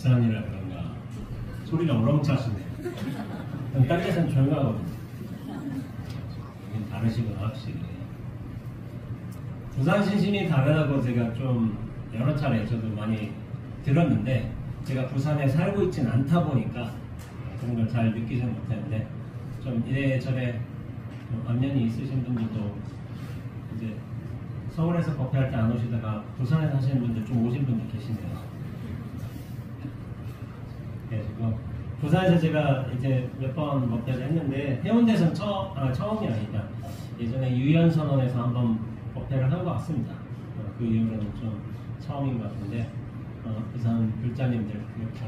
부산이라 그런가 소리가 우렁차시네. 딴 데서는 조용하거든요. 여긴 다르시구나 확실히. 부산 신심이 다르다고 제가 좀 여러 차례 저도 많이 들었는데 제가 부산에 살고 있진 않다 보니까 그런 걸 잘 느끼지 못했는데 좀 이래저래 안면이 있으신 분들도 이제 서울에서 커피할 때 안 오시다가 부산에 사시는 분들 좀 오신 분들 계시네요. 그래가지고 부산에서 제가 이제 몇 번 먹자를 했는데 해운대에서는 처음이 아니다. 예전에 유연선언에서 한번 법회를 한 것 같습니다. 그 이후로는 좀 처음인 것 같은데 부산 불자님들 이렇게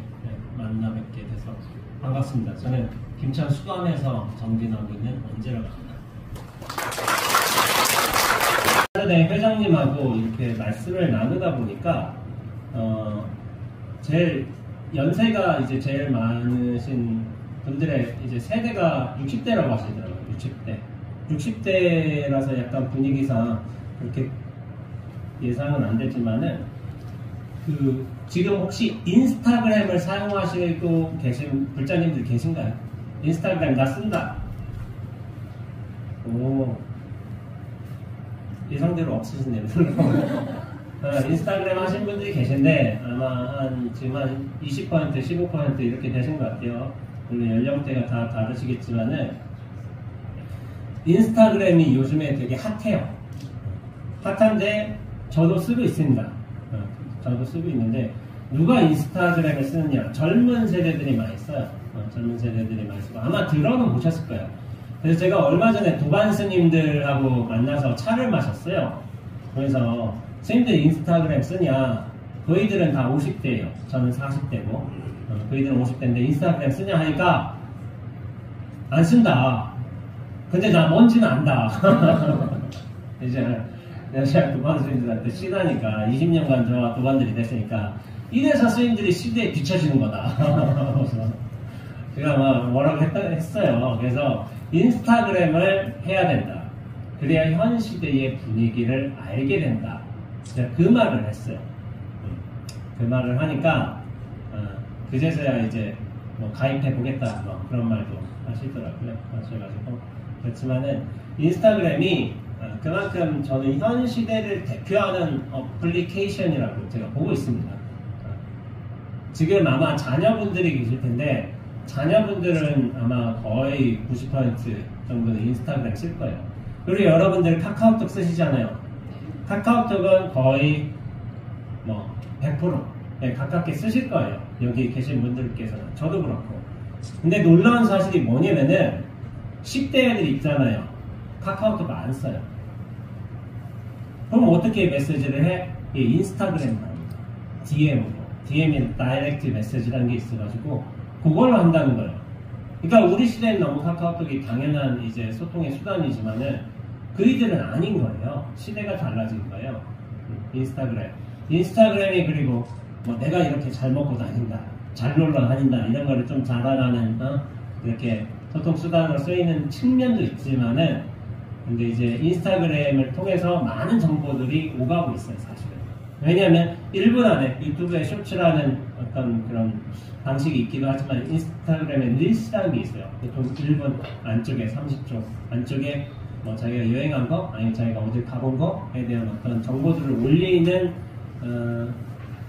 만나 뵙게 돼서 반갑습니다. 저는 김천 수감에서 정진하고 있는 원재라고 합니다. 네, 회장님하고 이렇게 말씀을 나누다 보니까 제일 연세가 이제 제일 많으신 분들의 이제 세대가 60대라고 하시더라고요. 60대라서 약간 분위기상 그렇게 예상은 안 되지만은 지금 혹시 인스타그램을 사용하시고 계신 불자님들 계신가요? 인스타그램 나 쓴다. 오, 예상대로 없으신데요. 인스타그램 하신 분들이 계신데 아마 지금 한 20%, 15% 이렇게 되신 것 같아요. 물론 연령대가 다 다르시겠지만은 인스타그램이 요즘에 되게 핫해요. 핫한데 저도 쓰고 있습니다. 저도 쓰고 있는데 누가 인스타그램을 쓰느냐? 젊은 세대들이 많이 써요. 젊은 세대들이 많이 쓰고 아마 들어는 보셨을 거예요. 그래서 제가 얼마 전에 도반 스님들하고 만나서 차를 마셨어요. 그래서 스님들 인스타그램 쓰냐? 저희들은 다 50대예요. 저는 40대고 저희들은 50대인데 인스타그램 쓰냐 하니까 안 쓴다. 근데 나 뭔지는 안다. 이제 제가 도반 스님들한테 시다니까 20년간 저와 도반들이 됐으니까 이래서 스님들이 시대에 뒤처지는 거다. 제가 막 뭐라고 했어요. 그래서 인스타그램을 해야 된다. 그래야 현 시대의 분위기를 알게 된다. 제가 그 말을 했어요. 그 말을 하니까 그제서야 이제 뭐 가입해 보겠다 뭐 그런 말도 하시더라고요. 하셔가지고 그렇지만은 인스타그램이 그만큼 저는 현 시대를 대표하는 어플리케이션이라고 제가 보고 있습니다. 지금 아마 자녀분들이 계실 텐데 자녀분들은 아마 거의 90% 정도는 인스타그램 쓸 거예요. 그리고 여러분들 카카오톡 쓰시잖아요. 카카오톡은 거의 뭐 100% 가깝게 쓰실 거예요. 여기 계신 분들께서는. 저도 그렇고. 근데 놀라운 사실이 뭐냐면은 10대 애들 있잖아요. 카카오톡 안 써요. 그럼 어떻게 메시지를 해? 인스타그램만 DM으로. DM이 다이렉트 메시지라는 게 있어가지고 그걸로 한다는 거예요. 그러니까 우리 시대는 너무 카카오톡이 당연한 이제 소통의 수단이지만은 그이들은 아닌 거예요. 시대가 달라진 거예요. 인스타그램이 그리고 뭐 내가 이렇게 잘 먹고 다닌다, 잘 놀러 다닌다 이런 거를 좀 자랑하는 이렇게 소통 수단으로 쓰이는 측면도 있지만은 근데 이제 인스타그램을 통해서 많은 정보들이 오가고 있어요, 사실은. 왜냐하면 1분 안에 유튜브에 쇼츠라는 어떤 그런 방식이 있기도 하지만 인스타그램에 릴스라는 게 있어요. 보통 1분 안쪽에 30초 안쪽에 뭐 자기가 여행한 거 아니면 자기가 어딜 가본 거에 대한 어떤 정보들을 올리는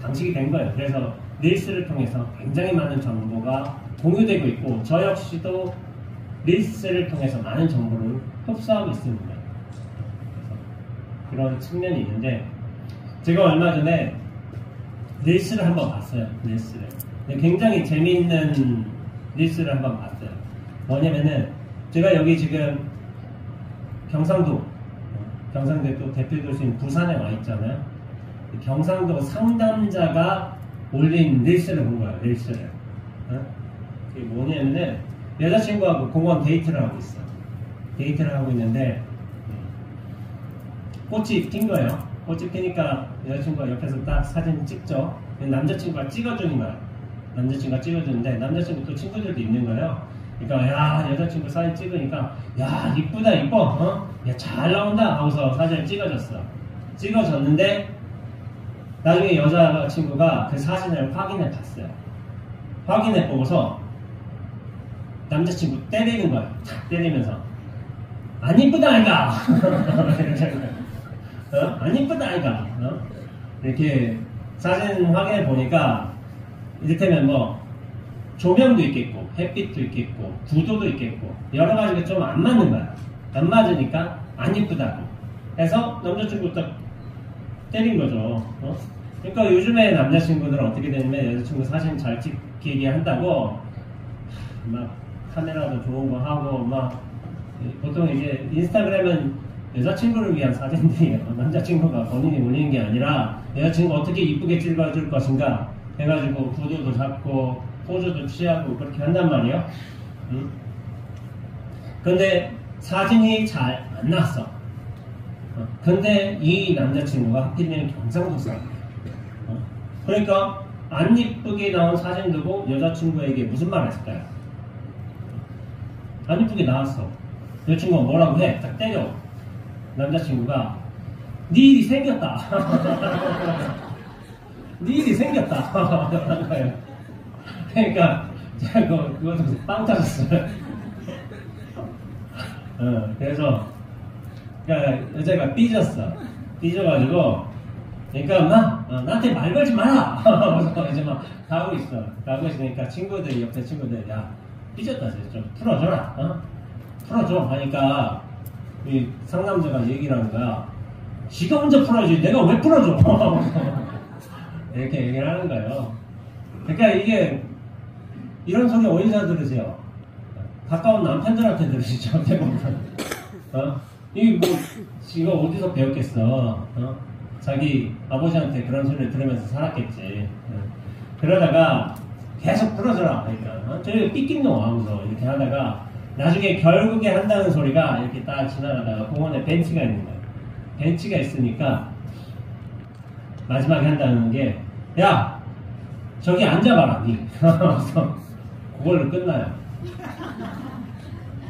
방식이 된 거예요. 그래서 릴스를 통해서 굉장히 많은 정보가 공유되고 있고 저 역시도 릴스를 통해서 많은 정보를 흡수하고 있습니다. 그래서 그런 측면이 있는데 제가 얼마 전에 릴스를 한번 봤어요. 릴스를. 굉장히 재미있는 릴스를 한번 봤어요. 뭐냐면은 제가 여기 지금 경상도의 또 대표 도시인 부산에 와 있잖아요. 경상도 상담자가 올린 릴스를 본 거예요. 릴스를. 그게 뭐냐면은 여자친구하고 공원 데이트를 하고 있어. 데이트를 하고 있는데 꽃이 핀 거예요. 꽃이 피니까 여자친구가 옆에서 딱 사진 찍죠. 남자친구가 찍어주는 거야. 남자친구가 찍어주는데 남자친구 또 친구들도 있는 거예요. 그러니까 야 여자친구 사진 찍으니까 야 이쁘다 이뻐 야 잘 나온다 하고서 사진을 찍어줬어. 찍어줬는데 나중에 여자친구가 그 사진을 확인해 봤어요. 확인해 보고서 남자친구 때리는 거야. 탁 때리면서 안 이쁘다 아이가. 안 이쁘다 아이가. 이렇게 사진 확인해 보니까 이를테면 뭐 조명도 있겠고 햇빛도 있겠고 구도도 있겠고 여러 가지가 좀 안 맞는 거야. 안 맞으니까 안 이쁘다고 해서 남자친구부터 때린 거죠. 그러니까 요즘에 남자친구들은 어떻게 되냐면 여자친구 사진 잘 찍히게 한다고 막 카메라도 좋은 거 하고 막 보통 이제 인스타그램은 여자친구를 위한 사진들이에요. 남자친구가 본인이 올리는 게 아니라 여자친구 어떻게 이쁘게 찍어줄 것인가 해가지고 구도도 잡고 포즈도 취하고 그렇게 한단 말이에요. 근데 사진이 잘 안 나왔어. 근데 이 남자친구가 하필이면 경상도 사람. 그러니까 안 이쁘게 나온 사진 두고 여자친구에게 무슨 말을 했을까요? 안 이쁘게 나왔어. 여자친구가 뭐라고 해? 딱 때려. 남자친구가 네 일이 생겼다. 네 일이 생겼다. 그러니까 제가 그거 좀 빵 터졌어요. 그래서 그러니까 여자가 삐졌어. 삐져가지고 그러니까 나한테 말 걸지 마라. 그래서 이제 막 가고 있어. 가고 있으니까 친구들 옆에 친구들 야 삐졌다. 좀 풀어줘라. 풀어줘 하니까 이 상남자가 얘기를 하는 거야. 지가 먼저 풀어야지 내가 왜 풀어줘. 이렇게 얘기를 하는 거예요. 그러니까 이게 이런 소리 어디서 들으세요? 가까운 남편들한테 들으시죠. 대부분. 이거 어디서 배웠겠어. 자기 아버지한테 그런 소리를 들으면서 살았겠지. 그러다가 계속 풀어줘라. 그러니까 저희 삐낀 놈 하면서 이렇게 하다가 나중에 결국에 한다는 소리가 이렇게 딱 지나가다가 공원에 벤치가 있는 거예요. 벤치가 있으니까 마지막에 한다는 게 야 저기 앉아봐라 니. 그래서 그걸로 끝나요.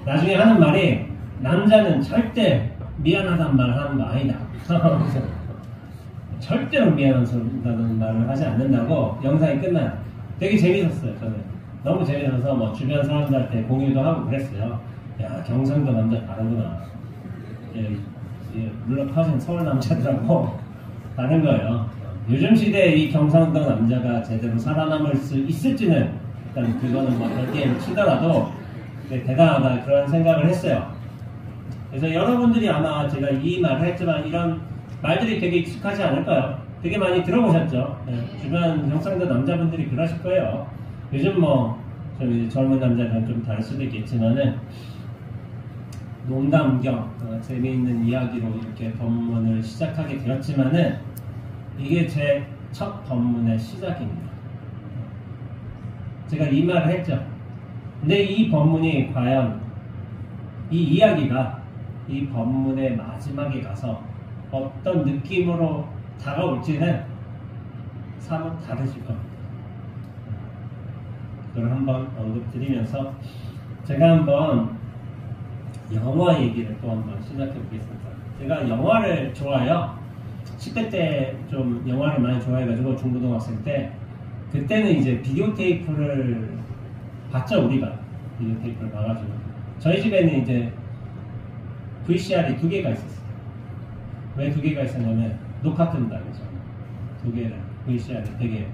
나중에 하는 말이 남자는 절대 미안하다는 말을 하는 거 아니다. 절대로 미안하다는 말을 하지 않는다고 영상이 끝나요. 되게 재밌었어요. 저는 너무 재밌어서 뭐 주변 사람들한테 공유도 하고 그랬어요. 야 경상도 남자 다르구나. 물론 사실 서울 남자들하고 다른 거예요. 요즘 시대에 이 경상도 남자가 제대로 살아남을 수 있을지는 일단 그거는 뭐 별게임 치더라도 대단하다 그런 생각을 했어요. 그래서 여러분들이 아마 제가 이 말을 했지만 이런 말들이 되게 익숙하지 않을까요? 되게 많이 들어보셨죠? 주변 경상도 남자분들이 그러실 거예요. 요즘 뭐 좀 젊은 남자들은 좀 다를 수도 있겠지만은 농담 겸 재미있는 이야기로 이렇게 법문을 시작하게 되었지만은 이게 제 첫 법문의 시작입니다. 제가 이 말을 했죠. 근데 이 법문이 과연 이 이야기가 이 법문의 마지막에 가서 어떤 느낌으로 다가올지는 사뭇 다르실 겁니다. 그걸 한번 언급드리면서 제가 한번 영화 얘기를 또 한번 시작해 보겠습니다. 제가 영화를 좋아해요. 10대 때 좀 영화를 많이 좋아해가지고 중고등학생 때 그때는 이제 비디오 테이프를 봤죠. 우리가 비디오 테이프를 봐가지고 저희 집에는 이제 VCR이 2개가 있었어요. 왜 2개가 있었냐면 녹화 뜬다면서 2개를 VCR이 되게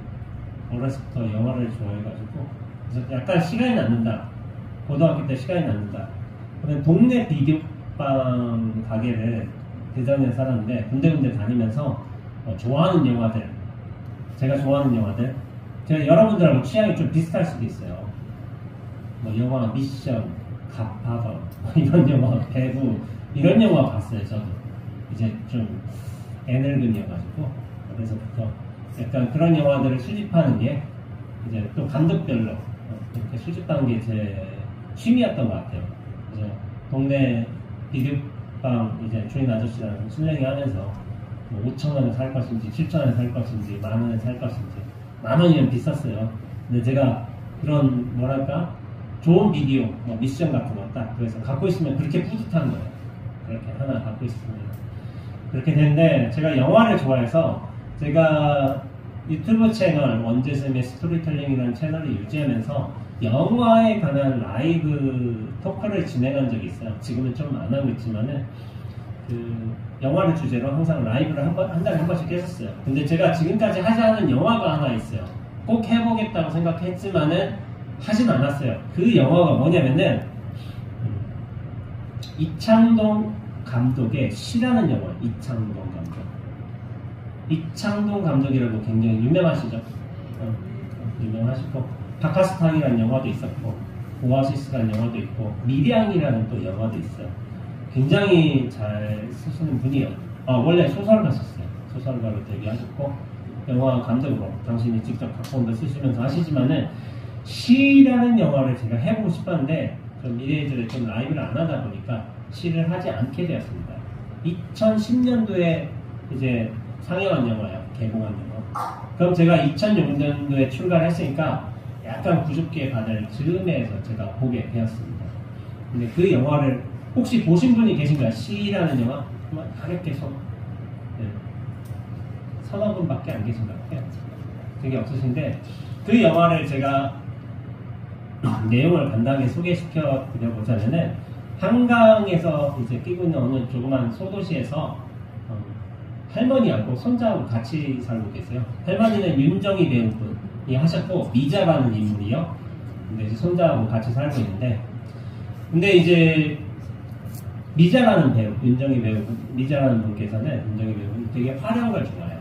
어렸을 때부터 영화를 좋아해가지고 그래서 약간 시간이 남는다. 고등학교 때 시간이 남는다. 그냥 동네 비디오방 가게를 대전에 살았는데 군데군데 다니면서 좋아하는 영화들 제가 좋아하는 영화들 제가 여러분들하고 취향이 좀 비슷할 수도 있어요. 뭐 영화 미션, 갓파더 이런 영화, 배구 이런 영화 봤어요. 저도 이제 좀 애늙은이어가지고 그래서부터 약간 그런 영화들을 수집하는 게 이제 또 감독별로 이렇게 수집하는 게 제 취미였던 것 같아요. 그래서 동네 비디오방 이제 주인 아저씨랑 술래기 하면서 뭐 5,000원에 살 것인지 7,000원에 살 것인지 10,000원에 살 것인지 10,000원이면 비쌌어요. 근데 제가 그런 뭐랄까 좋은 비디오 뭐 미션 같은 거 딱 그래서 갖고 있으면 그렇게 뿌듯한 거예요. 그렇게 하나 갖고 있으면 그렇게 되는데 제가 영화를 좋아해서 제가 유튜브 채널 원제스의 스토리텔링이라는 채널을 유지하면서 영화에 관한 라이브 토크를 진행한 적이 있어요. 지금은 좀 안 하고 있지만은 그 영화를 주제로 항상 라이브를 한 달에 한 번씩 했었어요. 근데 제가 지금까지 하지 않은 영화가 하나 있어요. 꼭 해보겠다고 생각했지만은 하진 않았어요. 그 영화가 뭐냐면은 이창동 감독의 시라는 영화. 이창동 감독. 이창동 감독이라고 굉장히 유명하시죠? 유명하시고 바카스탕이라는 영화도 있었고 오아시스라는 영화도 있고 미량이라는 또 영화도 있어요. 굉장히 잘 쓰시는 분이에요. 원래 소설가 썼어요. 소설가로 데뷔하셨고 영화 감독으로 당신이 직접 각본도 쓰시면서 하시지만은 시라는 영화를 제가 해보고 싶었는데 좀 이래저래 좀 라이브를 안 하다 보니까 시를 하지 않게 되었습니다. 2010년도에 이제 상영한 영화예요. 개봉한 영화. 그럼 제가 2006년도에 출간을 했으니까 약간 부족기의 바다를 즈음해서 제가 보게 되었습니다. 근데 그 영화를 혹시 보신 분이 계신가요? 시라는 영화? 가볍게 서너 분밖에 안 계신 것 같아요. 되게 없으신데 그 영화를 제가 내용을 간단하게 소개시켜 드려보자면은 한강에서 이제 끼고 있는 어느 조그만 소도시에서 할머니하고 손자하고 같이 살고 계세요. 할머니는 윤정희 배우분이 하셨고 미자라는 인물이요. 근데 이제 손자하고 같이 살고 있는데 근데 이제 미자라는 배우, 윤정희 배우, 미자라는 분께서는 윤정희 배우는 되게 화려한 걸 좋아해요.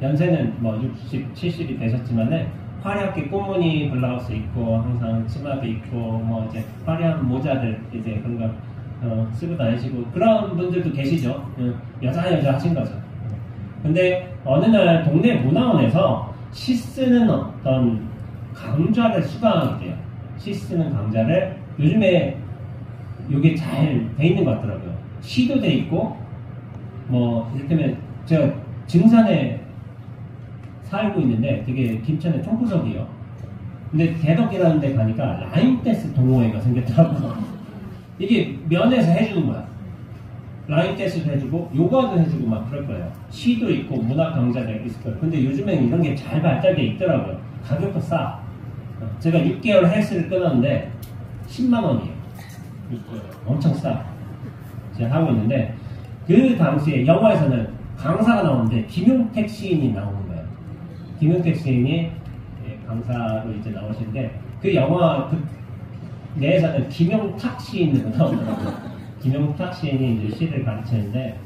연세는 뭐 60, 70이 되셨지만은 화려하게 꽃무늬 블라우스 입고 항상 치마도 입고 뭐 이제 화려한 모자들 이제 그런 거 쓰고 다니시고 그런 분들도 계시죠. 여자 하신 거죠. 근데 어느 날 동네 문화원에서 시 쓰는 어떤 강좌를 수강하게 돼요. 시 쓰는 강좌를 요즘에 이게 잘 돼 있는 것 같더라고요. 시도 돼 있고 뭐 이를테면 제가 증산에 살고 있는데 되게 김천의 총구석이에요. 근데 대덕이라는 데 가니까 라인댄스 동호회가 생겼더라고요. 이게 면에서 해주는 거야. 라인댄스도 해주고 요가도 해주고 막 그럴 거예요. 시도 있고 문학 강좌도 있을 거예요. 근데 요즘에는 이런 게 잘 발달돼 있더라고요. 가격도 싸. 제가 6개월 헬스를 끊었는데 10만 원이에요. 엄청 싸. 제가 하고 있는데 그 당시에 영화에서는 강사가 나오는데 김용택 시인이 나오는 거예요. 김용택 시인이 강사로 이제 나오시는데 그 영화 그 내에서는 김용탁 시인으로 나오더라고요. 김용탁 시인이 이제 시를 가르치는데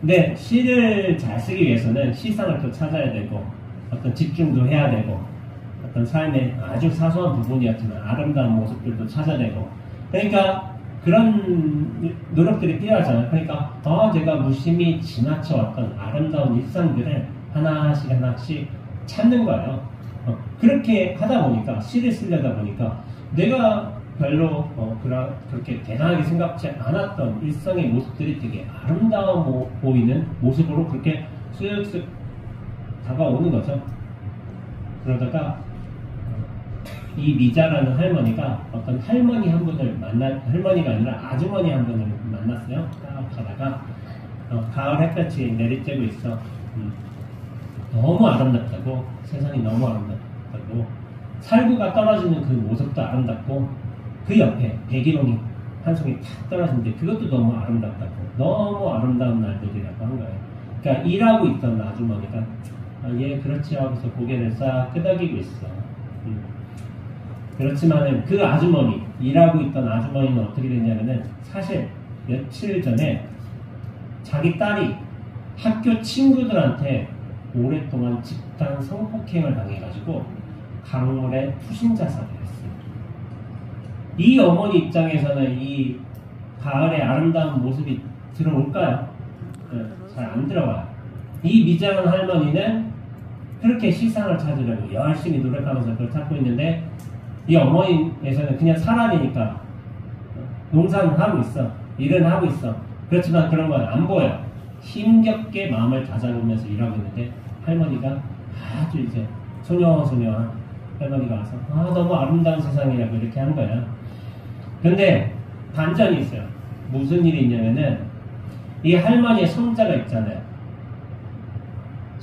근데 시를 잘 쓰기 위해서는 시상을 또 찾아야 되고 어떤 집중도 해야 되고 어떤 삶의 아주 사소한 부분이었지만 아름다운 모습들도 찾아내고 그러니까 그런 노력들이 필요하잖아요. 그러니까 제가 무심히 지나쳐왔던 아름다운 일상들을 하나씩 찾는 거예요. 그렇게 하다 보니까 시를 쓰려다 보니까 내가 별로 그렇게 대단하게 생각지 않았던 일상의 모습들이 되게 아름다워 보이는 모습으로 그렇게 쓱쓱 다가오는 거죠. 그러다가 이 미자라는 할머니가 어떤 할머니 한 분을 할머니가 아니라 아주머니 한 분을 만났어요. 딱 가다가 가을 햇볕이 내리쬐고 있어. 너무 아름답다고, 세상이 너무 아름답다고, 살구가 떨어지는 그 모습도 아름답고 그 옆에 백일홍이 한 송이 탁 떨어지는데 그것도 너무 아름답다고, 너무 아름다운 날들이라고 한 거예요. 그러니까 일하고 있던 아주머니가 예 그렇지 하고서 고개를 싹 끄덕이고 있어. 그렇지만은 그 아주머니, 일하고 있던 아주머니는 어떻게 됐냐면은 사실 며칠 전에 자기 딸이 학교 친구들한테 오랫동안 집단 성폭행을 당해가지고 강물에 투신 자살을 했어요. 이 어머니 입장에서는 이 가을의 아름다운 모습이 들어올까요? 잘 안 들어와요. 이 미장한 할머니는 그렇게 시상을 찾으려고 열심히 노력하면서 그걸 찾고 있는데 이 어머니에서는 그냥 살아내니까 농사는 하고 있어. 일은 하고 있어. 그렇지만 그런 건 안 보여. 힘겹게 마음을 다잡으면서 일하고 있는데 할머니가 아주 이제 소녀소녀한 할머니가 와서 너무 아름다운 세상이라고 이렇게 한 거야. 근데 반전이 있어요. 무슨 일이 있냐면은 이 할머니의 손자가 있잖아요.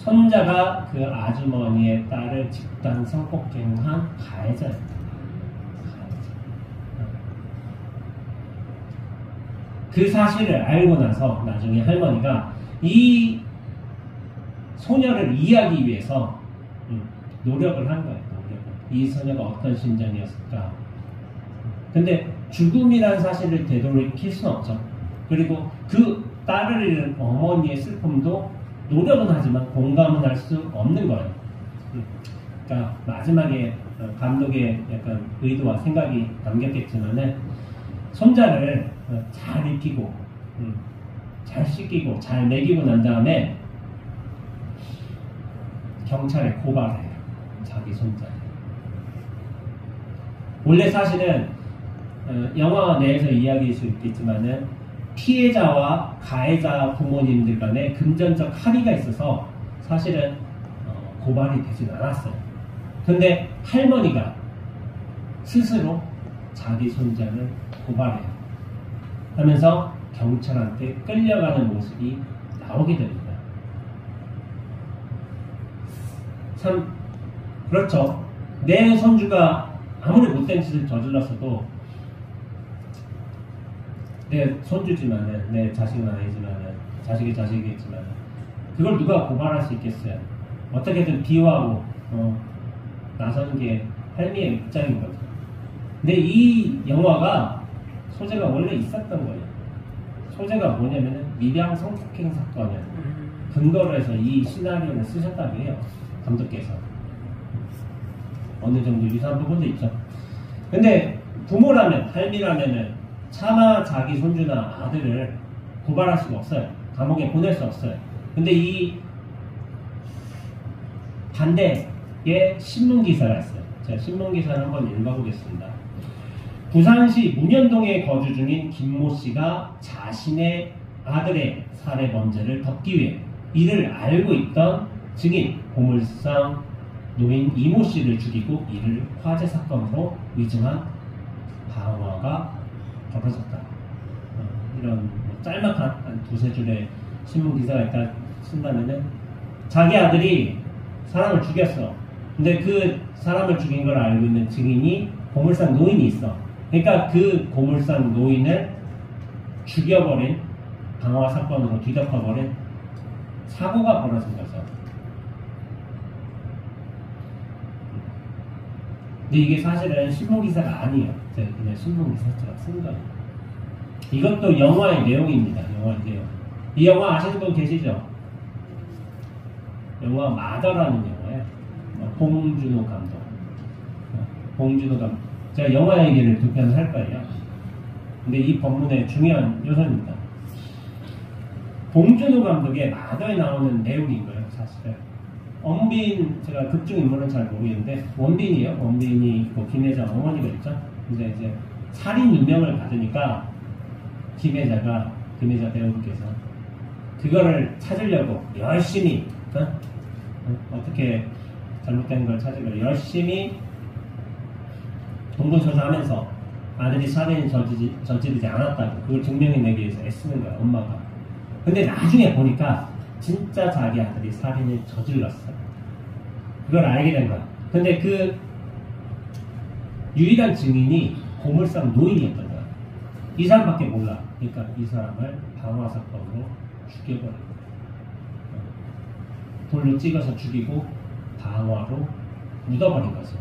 손자가 그 아주머니의 딸을 집단 성폭행한 가해자입니다. 그 사실을 알고 나서 나중에 할머니가 이 소녀를 이해하기 위해서 노력을 한 거예요. 이 소녀가 어떤 심정이었을까. 근데 죽음이라는 사실을 되돌이킬 수는 없죠. 그리고 그 딸을 잃은 어머니의 슬픔도 노력은 하지만 공감은 할 수 없는 거예요. 그러니까 마지막에 감독의 약간 의도와 생각이 담겼겠지만은 손자를 잘 익히고 잘 씻기고 잘 먹이고 난 다음에 경찰에 고발해요. 자기 손자. 원래 사실은 영화 내에서 이야기일 수 있겠지만은 피해자와 가해자 부모님들 간에 금전적 합의가 있어서 사실은 고발이 되진 않았어요. 근데 할머니가 스스로 자기 손자를 고발해요. 하면서 경찰한테 끌려가는 모습이 나오게 됩니다. 참 그렇죠. 내 손주가 아무리 못된 짓을 저질렀어도 내 손주지만은 내 자식은 아니지만은 자식이 자식이겠지만 그걸 누가 고발할 수 있겠어요. 어떻게든 비호하고 나서는 게 할미의 입장인 거죠. 근데 이 영화가 소재가 원래 있었던 거예요. 소재가 뭐냐면은 밀양 성폭행 사건을 근거로 해서 이 시나리오를 쓰셨다고 해요. 감독께서. 어느 정도 유사한 부분도 있죠. 근데 부모라면, 할미라면은 차마 자기 손주나 아들을 고발할 수가 없어요. 감옥에 보낼 수 없어요. 근데 이 반대의 신문기사가 있어요. 제가 신문기사를 한번 읽어보겠습니다. 부산시 문현동에 거주 중인 김모 씨가 자신의 아들의 살해 범죄를 덮기 위해 이를 알고 있던 증인 보물상 노인 이모 씨를 죽이고 이를 화재 사건으로 위증한 방화가 벌어졌다. 이런 짤막한 한 두세 줄의 신문 기사가 있다 쓴다면은 자기 아들이 사람을 죽였어. 근데 그 사람을 죽인 걸 알고 있는 증인이 보물상 노인이 있어. 그러니까 그 보물상 노인을 죽여버린 방화 사건으로 뒤덮어버린 사고가 벌어진 거죠. 근데 이게 사실은 신문기사가 아니에요. 그냥 신문기사처럼 쓴 거예요. 이것도 영화의 내용입니다. 영화의 내용. 이 영화 아시는 분 계시죠? 영화 마더라는 영화예요. 봉준호 감독. 봉준호 감독. 제가 영화 얘기를 두 편 할 거예요. 근데 이 본문의 중요한 요소입니다. 봉준호 감독의 마더에 나오는 내용인 거예요, 사실은. 원빈, 제가 극중 인물은 잘 모르겠는데, 원빈이요. 원빈이 있고, 김혜자 어머니가 있죠. 근데 이제 살인 유명을 받으니까, 김혜자 배우께서 그거를 찾으려고 열심히, 어떻게 잘못된 걸 찾으려고 열심히 동분서주하면서 아들이 살인을 저지르지 않았다고 그걸 증명해내기 위해서 애쓰는 거야, 엄마가. 근데 나중에 보니까 진짜 자기 아들이 살인을 저질렀어. 그걸 알게 된 거야. 근데 그 유일한 증인이 보물상 노인이었던 거야. 이 사람밖에 몰라. 그러니까 이 사람을 방화 사건으로 죽여버린 거야. 돌로 찍어서 죽이고 방화로 묻어버린 거죠.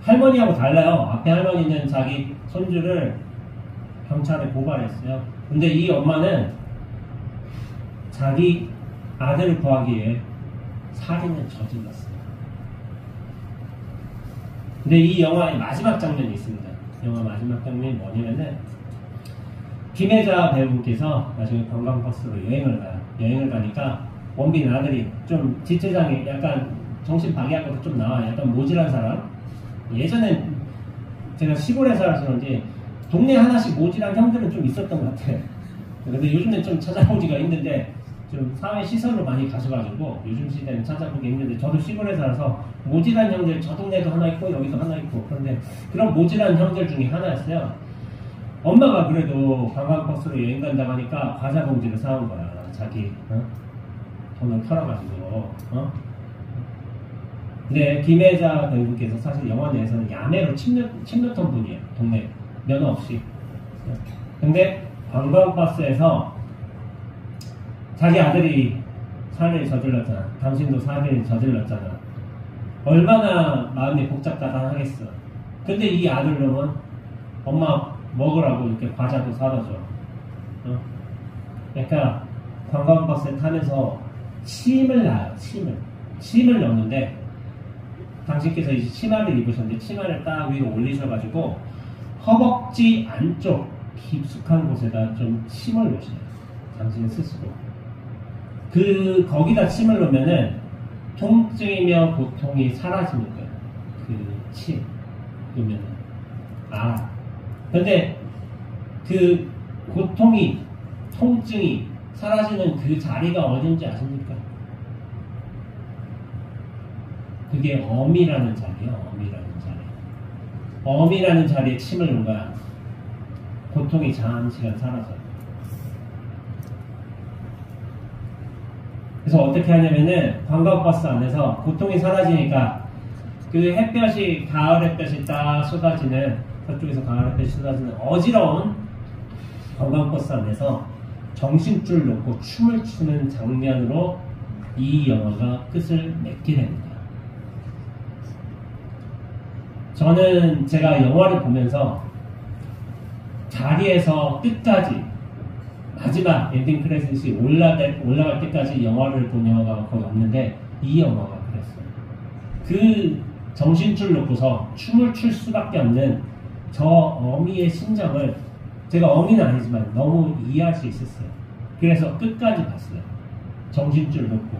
할머니하고 달라요. 앞에 할머니는 자기 손주를 경찰에 고발했어요. 근데 이 엄마는 자기 아들을 구하기 위해 살인을 저질렀어요. 근데 이 영화의 마지막 장면이 있습니다. 영화 마지막 장면이 뭐냐면은 김혜자 배우께서 나중에 관광버스로 여행을 가요. 여행을 가니까 원빈 아들이 좀 지체장애 약간 정신 방해할 것도 좀 나와요. 약간 모질한 사람. 예전엔 제가 시골에 살아서 그런지 동네 하나씩 모질한 형들은 좀 있었던 것 같아요. 근데 요즘엔 좀 찾아보기가 힘든데 좀 사회 시설로 많이 가셔가지고 요즘 시대는 찾아보기 힘든데 저도 시골에 살아서 모질한 형들 저 동네도 하나 있고 여기도 하나 있고 그런데 그런 모질한 형들 중에 하나였어요. 엄마가 그래도 관광버스로 여행 간다고 하니까 과자 봉지를 사온 거야. 자기 돈을 털어가지고, 근데 김혜자 배우께서 사실 영화 내에서는 야매로 침노던 분이에요. 동네 면허 없이. 근데 관광버스에서 자기 아들이 살인을 저질렀잖아. 당신도 살인을 저질렀잖아. 얼마나 마음이 복잡하겠어. 근데 이 아들놈은 엄마 먹으라고 이렇게 과자도 사다 줘. 그러니까 관광버스에 타면서 침을 놔요. 침을 넣는데 당신께서 이제 치마를 입으셨는데 치마를 딱 위로 올리셔가지고 허벅지 안쪽 깊숙한 곳에다 좀 침을 넣으셔요. 당신 스스로. 거기다 침을 넣으면은 통증이며 고통이 사라지는 거예요. 침 넣으면은. 근데 고통이, 통증이 사라지는 그 자리가 어딘지 아십니까? 그게 어미라는 자리예요. 어미라는 자리에 침을 넣은 거야. 고통이 잠시간 사라져요. 그래서 어떻게 하냐면은 관광버스 안에서 고통이 사라지니까 햇볕이, 가을 햇볕이 딱 쏟아지는, 저쪽에서 가을 햇볕이 쏟아지는 어지러운 관광버스 안에서 정신줄 놓고 춤을 추는 장면으로 이 영화가 끝을 맺게 됩니다. 저는 제가 영화를 보면서 자리에서 끝까지 마지막 엔딩 크레딧이 올라갈 때까지 영화를 본 영화가 거의 없는데 이 영화가 그랬어요. 정신줄 놓고서 춤을 출 수밖에 없는 저 어미의 심정을 제가 어미는 아니지만 너무 이해할 수 있었어요. 그래서 끝까지 봤어요. 정신줄 놓고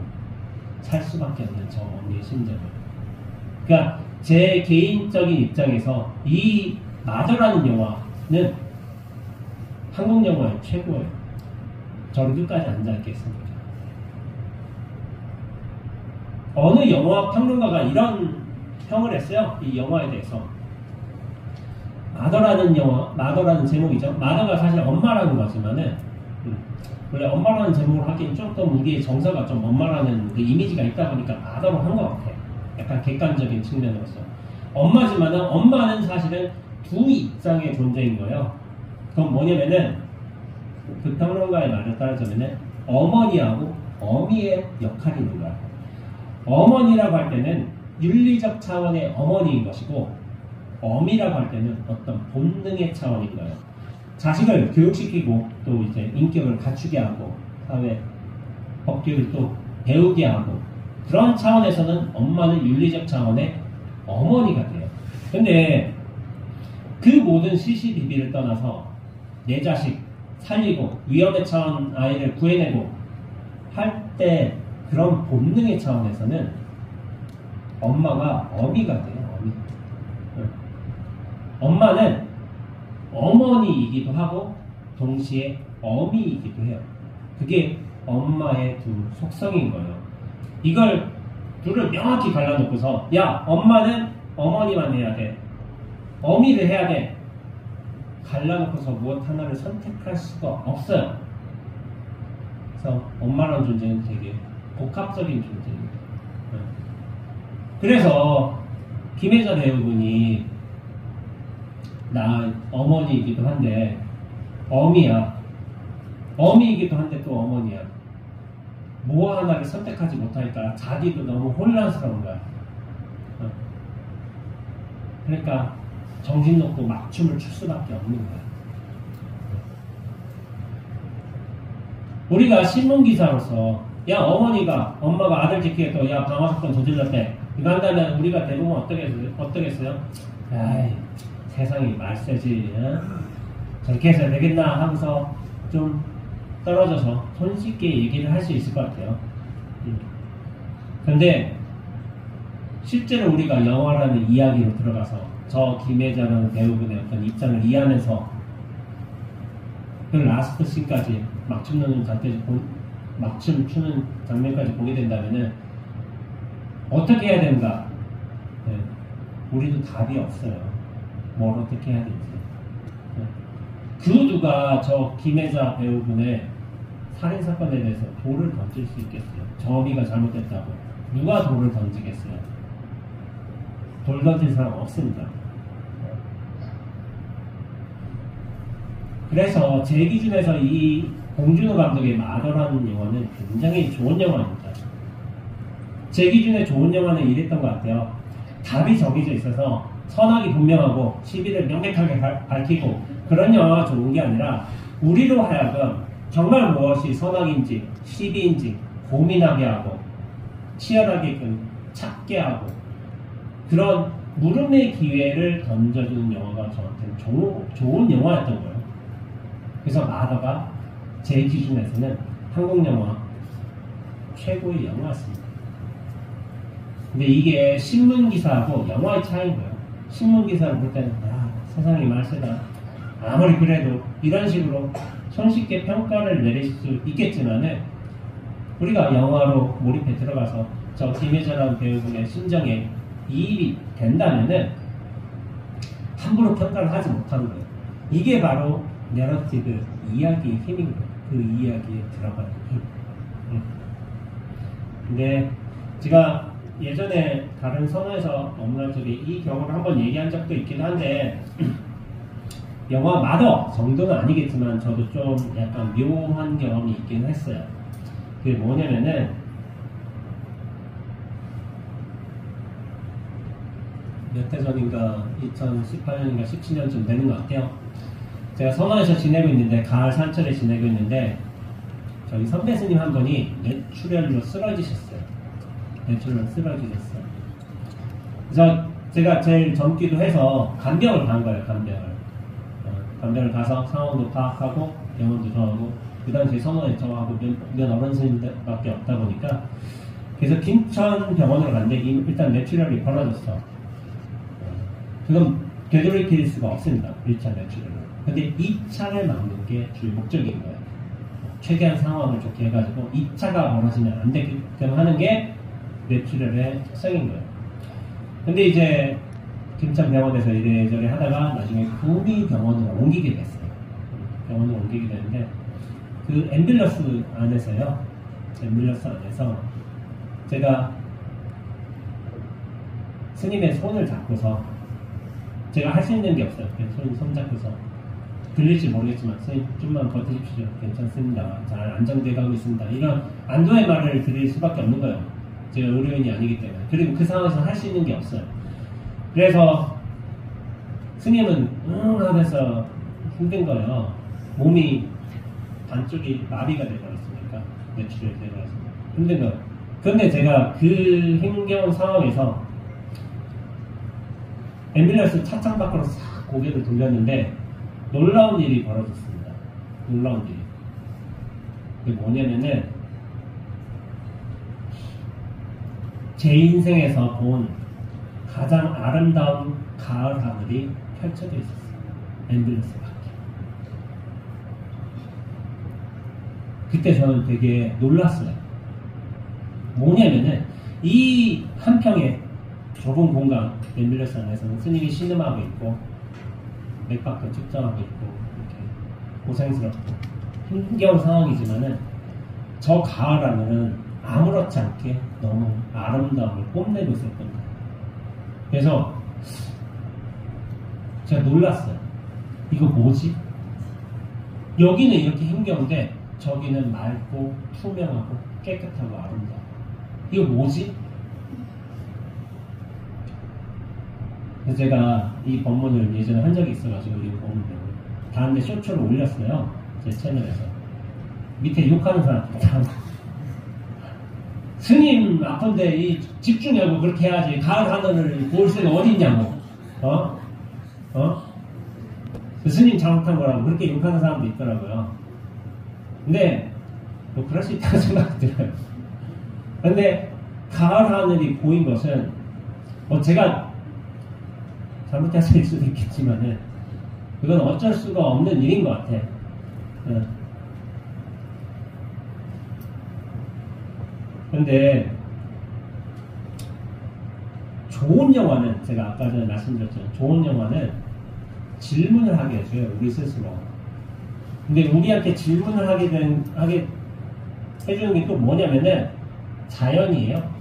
살 수밖에 없는 저 어미의 심정을. 그러니까 제 개인적인 입장에서 이 마더라는 영화는 한국 영화의 최고예요. 저를 끝까지 앉아있겠습니다. 어느 영화 평론가가 이런 평을 했어요. 이 영화에 대해서. 마더라는 제목이죠. 마더가 사실 엄마라는 거지만은, 원래 엄마라는 제목을 하기엔 조금 우리의 정서가 좀 엄마라는 그 이미지가 있다 보니까 마더로 한 것 같아요. 약간 객관적인 측면으로서. 엄마지만은, 엄마는 사실은 두 입장의 존재인 거예요. 그건 뭐냐면은, 그 평론가의 말을 따르자면은, 어머니하고 어미의 역할이 있는 거야. 어머니라고 할 때는 윤리적 차원의 어머니인 것이고, 어미라고 할 때는 어떤 본능의 차원인 거예요. 자식을 교육시키고 또 이제 인격을 갖추게 하고 사회 법규를 또 배우게 하고 그런 차원에서는 엄마는 윤리적 차원의 어머니가 돼요. 근데 그 모든 시시비비를 떠나서 내 자식 살리고 위험의 차원 아이를 구해내고 할 때 그런 본능의 차원에서는 엄마가 어미가 돼요. 엄마는 어머니이기도 하고 동시에 어미이기도 해요. 그게 엄마의 두 속성인 거예요. 이걸 둘을 명확히 갈라놓고서 야, 엄마는 어머니만 해야 돼. 어미를 해야 돼. 갈라놓고서 무엇 하나를 선택할 수가 없어요. 그래서 엄마라는 존재는 되게 복합적인 존재입니다. 그래서 김혜자 배우분이 나 어머니이기도 한데 어미야. 어미이기도 한데 또 어머니야. 뭐 하나를 선택하지 못하니까 자기도 너무 혼란스러운 거야. 그러니까 정신 놓고 막춤을 출 수밖에 없는 거야. 우리가 신문기사로서 야 엄마가 아들 지키겠다고 야 방화사건 저질렀대 이거 한다면 우리가 대부분 어떠겠어요? 아이 세상이 말세지 저렇게 해서 되겠나 하면서 좀 떨어져서 손쉽게 얘기를 할 수 있을 것 같아요. 그런데 실제로 우리가 영화라는 이야기로 들어가서 저 김혜자라는 배우분의 어떤 입장을 이해하면서 그 라스트 씬까지 막춤 추는 장면까지 보게 된다면은 어떻게 해야 되는가? 네. 우리도 답이 없어요. 뭘 어떻게 해야 될지. 네. 그 누가 저 김혜자 배우분의 살인 사건에 대해서 돌을 던질 수 있겠어요? 정의가 잘못됐다고 누가 돌을 던지겠어요? 돌 던질 사람 없습니다. 그래서 제 기준에서 이 봉준호 감독의 마더라는 영화는 굉장히 좋은 영화입니다. 제 기준에 좋은 영화는 이랬던 것 같아요. 답이 정해져 있어서 선악이 분명하고 시비를 명백하게 밝히고 그런 영화가 좋은 게 아니라 우리로 하여금 정말 무엇이 선악인지 시비인지 고민하게 하고 치열하게끔 찾게 하고 그런 물음의 기회를 던져주는 영화가 저한테는 좋은 영화였던 거예요. 그래서 마더가 제 기준에서는 한국 영화 최고의 영화였습니다. 근데 이게 신문기사하고 영화의 차이인 거예요. 신문기사를 볼 때는 세상이 말세다. 아무리 그래도 이런 식으로 손쉽게 평가를 내릴 수 있겠지만은 우리가 영화로 몰입해 들어가서 저 김혜자라는 배우분의 심정에 이입이 된다면은 함부로 평가를 하지 못하는 거예요. 이게 바로 내러티브, 이야기의 힘인 거예요. 그 이야기에 들어가는 힘. 근데 제가 예전에 다른 선호에서 업무할 적에 이 경우를 한번 얘기한 적도 있긴 한데 영화 마더 정도는 아니겠지만 저도 좀 약간 묘한 경험이 있긴 했어요. 그게 뭐냐면은 몇 해 전인가 2018년인가 17년쯤 되는 것 같아요. 제가 선호에서 지내고 있는데 가을 산철에 지내고 있는데 저희 선배 스님 한 분이 뇌출혈로 쓰러지셨어요. 뇌출혈로 쓰러지셨어요. 그래서 제가 제일 젊기도 해서 간병을 간 거예요. 간병을 가서 상황도 파악하고 병원도 정하고 그 당시에 선호에 저하고 몇 어른 스님밖에 없다 보니까 그래서 김천 병원으로 갔는데 일단 뇌출혈이 벌어졌어. 그건 되돌이킬 수가 없습니다. 1차 뇌출혈을. 근데 2차를 막는 게 주요 목적인 거예요. 최대한 상황을 좋게 해가지고 2차가 벌어지면 안 되게끔 하는 게 뇌출혈의 특성인 거예요. 근데 이제 김천병원에서 이래저래 하다가 나중에 구미병원으로 옮기게 됐어요. 병원으로 옮기게 되는데 그 앰뷸런스 안에서요. 앰뷸런스 안에서 제가 스님의 손을 잡고서 제가 할 수 있는 게 없어요. 그냥 손 잡고서 들릴지 모르겠지만 스님 좀만 버티십시오. 괜찮습니다. 잘 안정돼 가고 있습니다. 이런 안도의 말을 드릴 수밖에 없는 거예요. 제가 의료인이 아니기 때문에. 그리고 그 상황에서 할 수 있는 게 없어요. 그래서 스님은 하면서 힘든 거예요. 몸이 반쪽이 마비가 되어버렸으니까 뇌출혈이 되어버렸으니까 힘든 거예요. 근데 제가 그 힘겨운 상황에서 앰뷸런스 차창 밖으로 싹 고개를 돌렸는데 놀라운 일이 벌어졌습니다. 놀라운 일이. 그게 뭐냐면은 제 인생에서 본 가장 아름다운 가을 하늘이 펼쳐져 있었어요. 앰뷸런스 밖에. 그때 저는 되게 놀랐어요. 뭐냐면은 이 한평의 좁은 공간 앰뷸런스 안에서는 스님이 신음하고 있고 맥박도 측정하고 있고 이렇게 고생스럽고 힘겨운 상황이지만은 저 가을 하늘은 아무렇지 않게 너무 아름다움을 뽐내고 있었던 거예요. 그래서 제가 놀랐어요. 이거 뭐지? 여기는 이렇게 힘겨운데 저기는 맑고 투명하고 깨끗하고 아름다워. 이거 뭐지? 그래서 제가 이 법문을 예전에 한 적이 있어가지고 이 법문을 다음에 쇼츠를 올렸어요. 제 채널에서. 밑에 욕하는 사람들 다 스님 아픈데 이 집중하고 그렇게 해야지. 가을 하늘을 볼 수가 어디 있냐고. 스님 잘못한 거라고 그렇게 욕하는 사람도 있더라고요. 근데 뭐 그럴 수 있다고 생각이 들어요. 근데 가을 하늘이 보인 것은 제가 잘못했을 수도 있겠지만은 그건 어쩔 수가 없는 일인 것 같아. 근데 좋은 영화는 제가 아까 전에 말씀드렸잖아요. 좋은 영화는 질문을 하게 해줘요. 우리 스스로. 근데 우리한테 질문을 하게 해주는 게 또 뭐냐면은 자연이에요.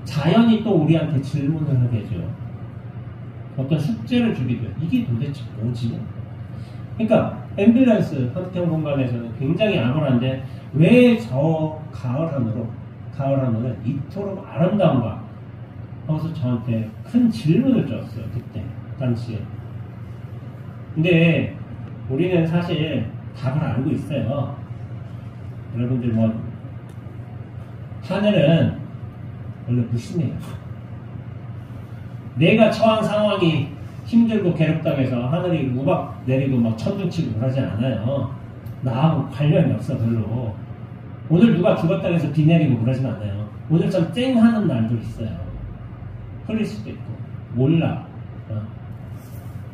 자연이 또 우리한테 질문을 하게 해줘요. 어떤 숙제를 주기도 해요. 이게 도대체 뭐지? 그러니까 앰뷸런스 한평 공간에서는 굉장히 암울한데 왜 저 가을 하늘은 이토록 아름다운가 하면서 저한테 큰 질문을 줬어요. 그때 당시에. 근데 우리는 사실 답을 알고 있어요. 여러분들 뭐 하늘은 원래 무심해요. 내가 처한 상황이 힘들고 괴롭다고 해서 하늘이 우박 내리고 막 천둥치고 그러지 않아요. 나하고 관련이 없어 별로. 오늘 누가 죽었다고 해서 비 내리고 그러진 않아요. 오늘처럼 쨍 하는 날도 있어요. 흘릴 수도 있고 몰라.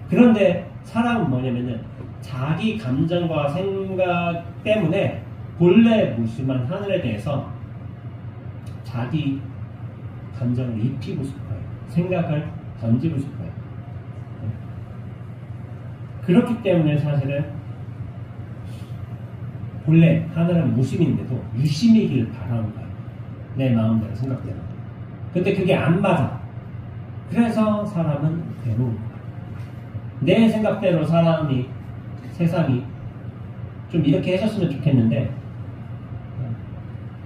그런데 사람은 뭐냐면은 자기 감정과 생각 때문에 본래 무심한 하늘에 대해서 자기 감정을 입히고 싶어요. 생각을 던지고 싶어요. 그렇기 때문에 사실은 본래 하늘은 무심인데도 유심이길 바라는 거예요. 내 마음대로 생각대로. 근데 그게 안 맞아. 그래서 사람은 괴로운 거예요. 내 생각대로 세상이 좀 이렇게 해줬으면 좋겠는데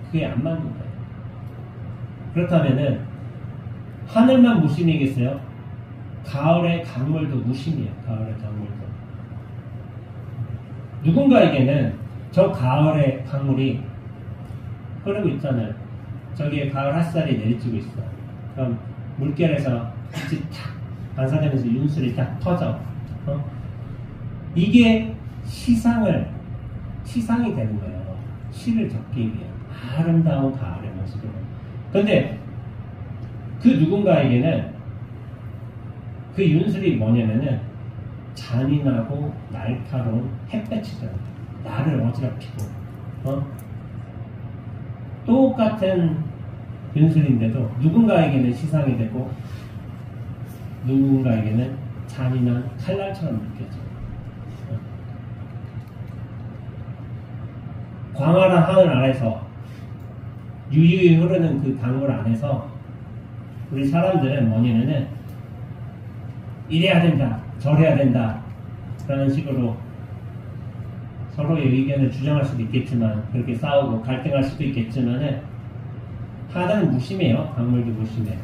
그게 안 맞는 거예요. 그렇다면은 하늘만 무심이겠어요? 가을의 강물도 무심이에요. 가을의 강물도. 누군가에게는 저 가을의 강물이 흐르고 있잖아요. 저기에 가을 햇살이 내리쬐고 있어. 그럼 물결에서 같이 탁 반사되면서 윤술이 딱 터져. 이게 시상이 되는 거예요. 시를 적기 위해. 아름다운 가을의 모습으로. 그런데 그 누군가에게는 그 윤술이 뭐냐면은 잔인하고 날카로운 햇볕이잖아요. 나를 어지럽히고 똑같은 윤술인데도 누군가에게는 시상이 되고 누군가에게는 잔인한 칼날처럼 느껴져요. 광활한 하늘 아래서 유유히 흐르는 그 강물 안에서 우리 사람들은 뭐냐면은 이래야 된다, 저래야 된다 라는 식으로 서로의 의견을 주장할 수도 있겠지만 그렇게 싸우고 갈등할 수도 있겠지만은 하늘은 무심해요. 강물도 무심해요.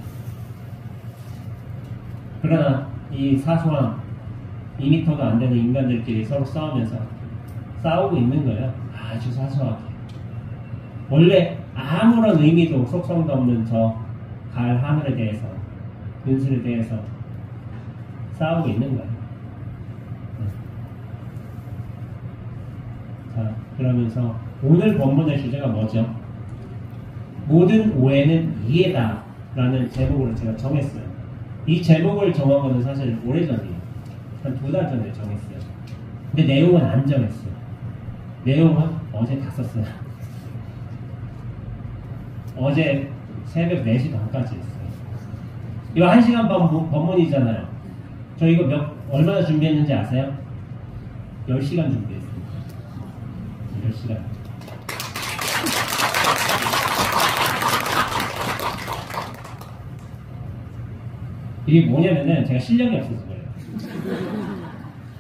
그러나 이 사소한 2m도 안 되는 인간들끼리 서로 싸우고 있는 거예요. 아주 사소하게. 원래 아무런 의미도 속성도 없는 저 가을 하늘에 대해서, 윤술에 대해서 싸우고 있는 거예요. 자, 그러면서 오늘 본문의 주제가 뭐죠? 모든 오해는 이해다 라는 제목으로 제가 정했어요. 이 제목을 정한 거는 사실 오래전이에요. 한 2달 전에 정했어요. 근데 내용은 안 정했어요. 내용은 어제 다 썼어요. 어제 새벽 4시 반까지 했어요. 이거 1시간 반 본문이잖아요. 저 이거 얼마나 준비했는지 아세요? 10시간 준비했어요. 10시간. 이게 뭐냐면은 제가 실력이 없어서 그래요.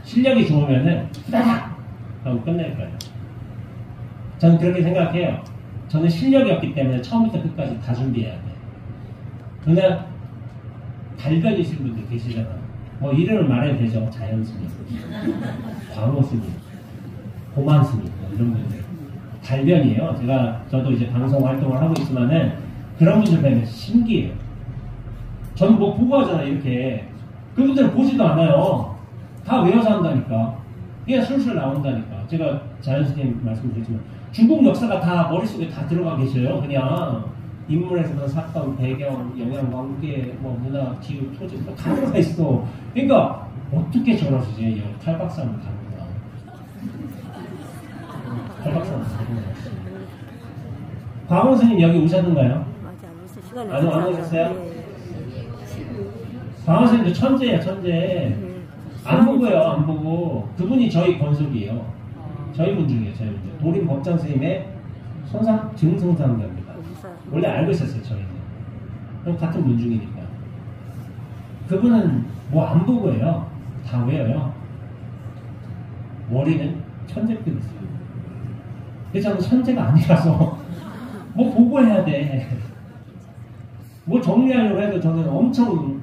실력이 좋으면은 후다닥 하고 끝낼 거예요. 저는 그렇게 생각해요. 저는 실력이 없기 때문에 처음부터 끝까지 다 준비해야 돼. 그러나 달변이신 분들 계시잖아요. 뭐 이름을 말해도 되죠. 자연스님, 광호스님, 고만스님 이런 분들 달변이에요. 저도 이제 방송 활동을 하고 있지만은 그런 분들 뵈면 신기해요. 저는 뭐 보고 하잖아요. 이렇게 그분들은 보지도 않아요. 다 외워서 한다니까. 그냥 술술 나온다니까. 제가 자연스님 말씀드리지만 중국 역사가 다 머릿속에 다 들어가 계셔요. 그냥 인물에서도 사건, 배경, 영향, 관계, 뭐 문화, 기후, 토지 다 들어가 있어. 그러니까 어떻게 저러시지? 탈박사는 다르구나. 탈박사는 다르구나. 광호 스님 여기 오셨는가요? 맞아, 안 오셨어요? 광호 스님도 천재예요, 천재. 안 보고요, 안 보고. 그분이 저희 권속이에요. 저희 분 중이에요, 저희 분 중. 도림 법장 스님의 증손상배입니다. 원래 알고 있었어요, 저희는. 그럼 같은 문중이니까. 그분은 뭐 안 보고 해요. 다 외워요. 머리는 천재급이 있어요. 근데 저는 천재가 아니라서 뭐 보고 해야 돼. 뭐 정리하려고 해도 저는 엄청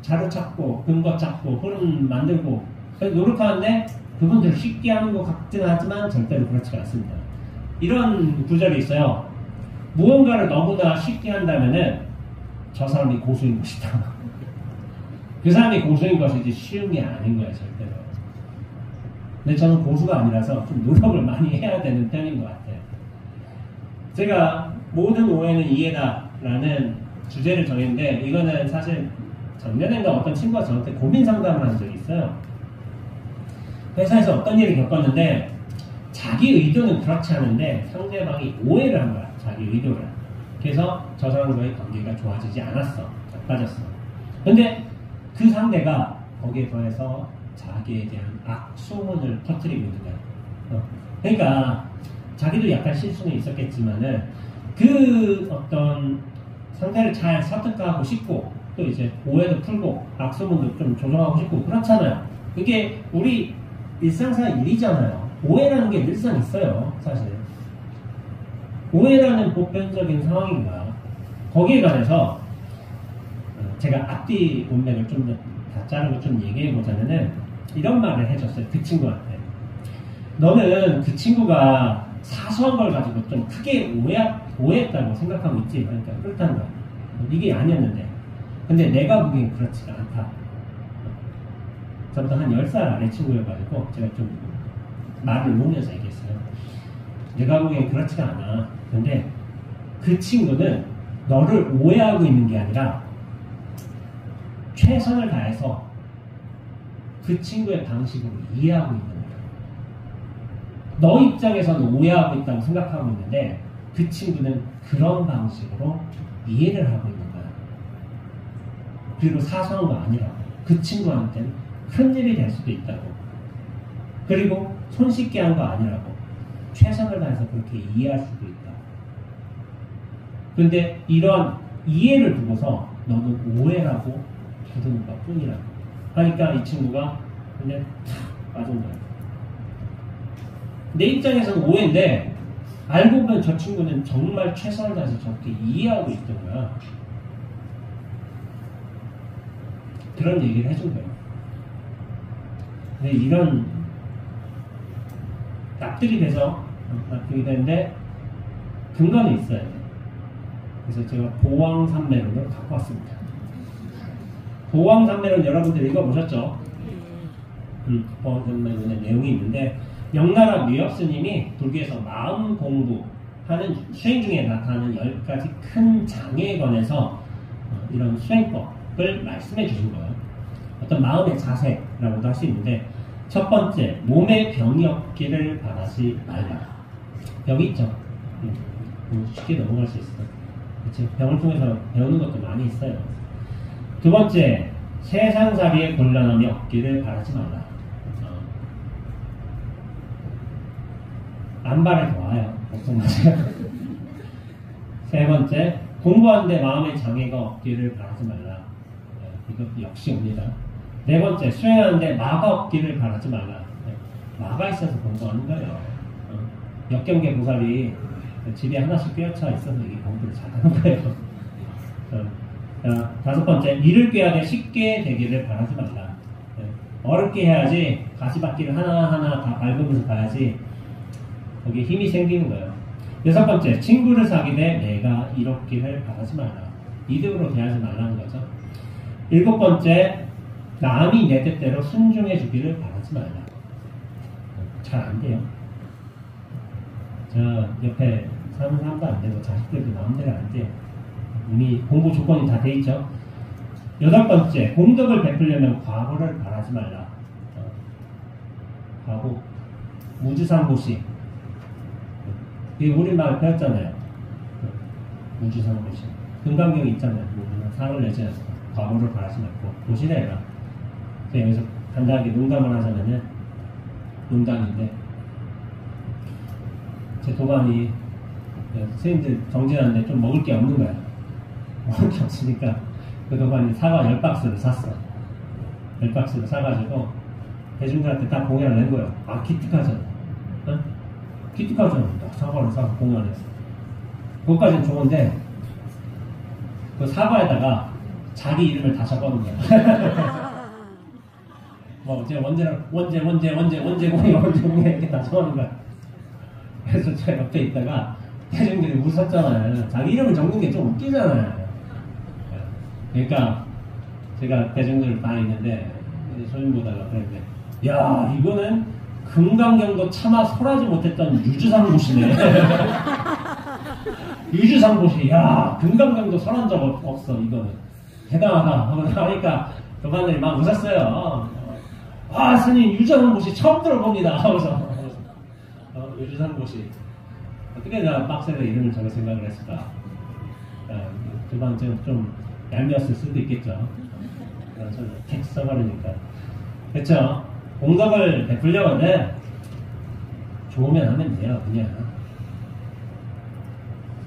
자료 찾고 근거 찾고 흐름 만들고 노력하는데 그분들 쉽게 하는 것 같긴 하지만 절대로 그렇지가 않습니다. 이런 구절이 있어요. 무언가를 너보다 쉽게 한다면은 저 사람이 고수인 것이다. 그 사람이 고수인 것이지 쉬운 게 아닌 거예요, 절대로. 근데 저는 고수가 아니라서 좀 노력을 많이 해야 되는 편인 것 같아요. 제가 모든 오해는 이해다 라는 주제를 정했는데 이거는 사실 작년인가 어떤 친구가 저한테 고민 상담을 한 적이 있어요. 회사에서 어떤 일을 겪었는데 자기 의도는 그렇지 않은데 상대방이 오해를 한 거야. 자기 의도를. 그래서 저 사람과의 관계가 좋아지지 않았어. 나빠졌어. 근데 그 상대가 거기에 더해서 자기에 대한 악소문을 터뜨리고 있는 거야. 그러니까 자기도 약간 실수는 있었겠지만은 그 어떤 상대를 잘 설득하고 싶고 또 이제 오해도 풀고 악소문도 좀 조정하고 싶고 그렇잖아요. 그게 우리 일상사 일이잖아요. 오해라는 게 늘상 있어요. 사실 오해라는 보편적인 상황인 거야. 거기에 관해서 제가 앞뒤 문맥을 좀 다 자르고 좀 얘기해 보자면은 이런 말을 해줬어요. 그 친구한테. 너는 그 친구가 사소한 걸 가지고 좀 크게 오해했다고 생각하고 있지. 그러니까 그렇다는 거야. 이게 아니었는데. 근데 내가 보기엔 그렇지가 않다. 저부터 한 10살 아래 친구여가지고 제가 좀 말을 놓으면서 얘기했어요. 내가 보기엔 그렇지가 않아. 근데 그 친구는 너를 오해하고 있는 게 아니라 최선을 다해서 그 친구의 방식으로 이해하고 있는 거야. 너 입장에서는 오해하고 있다고 생각하고 있는데 그 친구는 그런 방식으로 이해를 하고 있는 거야. 그리고 사소한 거 아니라고. 그 친구한테는 큰일이 될 수도 있다고. 그리고 손쉽게 한 거 아니라고. 최선을 다해서 그렇게 이해할 수도 있다. 그런데 이런 이해를 두고서 너는 오해라고 부르는 것 뿐이라고. 하니까 이 친구가 그냥 탁 빠진 거야. 내 입장에서는 오해인데 알고 보면 저 친구는 정말 최선을 다해서 저렇게 이해하고 있던 거야. 그런 얘기를 해준 거예요. 근데 이런 납득이 되는데 근거는 있어야 돼. 그래서 제가 보왕산매론을 갖고 왔습니다. 보왕산매론 여러분들 읽어보셨죠? 보왕산매론의 내용이 있는데 명나라 류엽스님이 불교에서 마음 공부하는 수행 중에 나타나는 10가지 큰 장애에 관해서 이런 수행법을 말씀해 주신 거예요. 어떤 마음의 자세라고도 할 수 있는데 첫 번째, 몸에 병이 없기를 바라지 말라. 병이 있죠? 쉽게 넘어갈 수 있어요. 그치? 병을 통해서 배우는 것도 많이 있어요. 두 번째, 세상살이에 곤란함이 없기를 바라지 말라. 안 바래도 와요. 걱정 마세요. 세 번째, 공부하는데 마음의 장애가 없기를 바라지 말라. 이것 역시 옵니다. 네 번째, 수행하는데 마가 없기를 바라지 말라. 마가 있어서 공부하는 거예요. 역경계 보살이 집에 하나씩 꿰어쳐 있어서 이게 공부를 잘하는 거예요. 다섯 번째, 일을 꾀하되 쉽게 되기를 바라지 말라. 어렵게 해야지 가시밭길을 하나하나 다 밟으면서 가야지 거기에 힘이 생기는 거예요. 여섯 번째, 친구를 사귀되 내가 이롭기를 바라지 말라. 이득으로 대하지 말라는 거죠. 일곱 번째, 남이 내 뜻대로 순종해 주기를 바라지 말라. 잘 안 돼요. 저 옆에 사는 사람도 안 되고 자식들도 마음대로 안 돼요. 이미 공부 조건이 다 돼 있죠. 여덟 번째, 공덕을 베풀려면 과거를 바라지 말라. 과거, 무주상고시. 이게 우리말 배웠잖아요. 무주상고시. 금강경이 있잖아요. 상을 내지 않고 과거를 바라지 말고 고시래라. 여기서 간단하게 농담을 하자면은 농담인데 제 도반이 선생님들 정진하는데 좀 먹을 게 없는 거야. 먹을 게 없으니까 그동안 사과 10박스를 샀어. 10박스를 사가지고 대중들한테 딱 공연을 낸 거예요. 아, 기특하잖아. 어? 기특하잖아. 딱 사과를 사고 공연했어. 그것까지는 좋은데 그 사과에다가 자기 이름을 다 적어놓은 거야. 뭐 원제 공연 이렇게 다 적어놓은 거야. 그래서 제가 옆에 있다가 대중들이 웃었잖아요. 자기 이름을 적는 게 좀 웃기잖아요. 그러니까 제가 대중들 다 있는데 소인 보다가 그랬는데, 야, 이거는 금강경도 차마 설하지 못했던 유주상보시네. 유주상보시, 야, 금강경도 설한 적 없어. 이거는 대단하다. 그러니까 교관들이 막 웃었어요. 아, 스님 유주상보시 처음 들어봅니다. 하면서 유주상보시 어떻게 내가 박스에 이름을 적을 생각을 했을까? 그만 좀 얄미웠을 수도 있겠죠. 저는 텍 써버리니까. 그렇죠? 공덕을 베풀려고 하는데 좋으면 하면 돼요. 그냥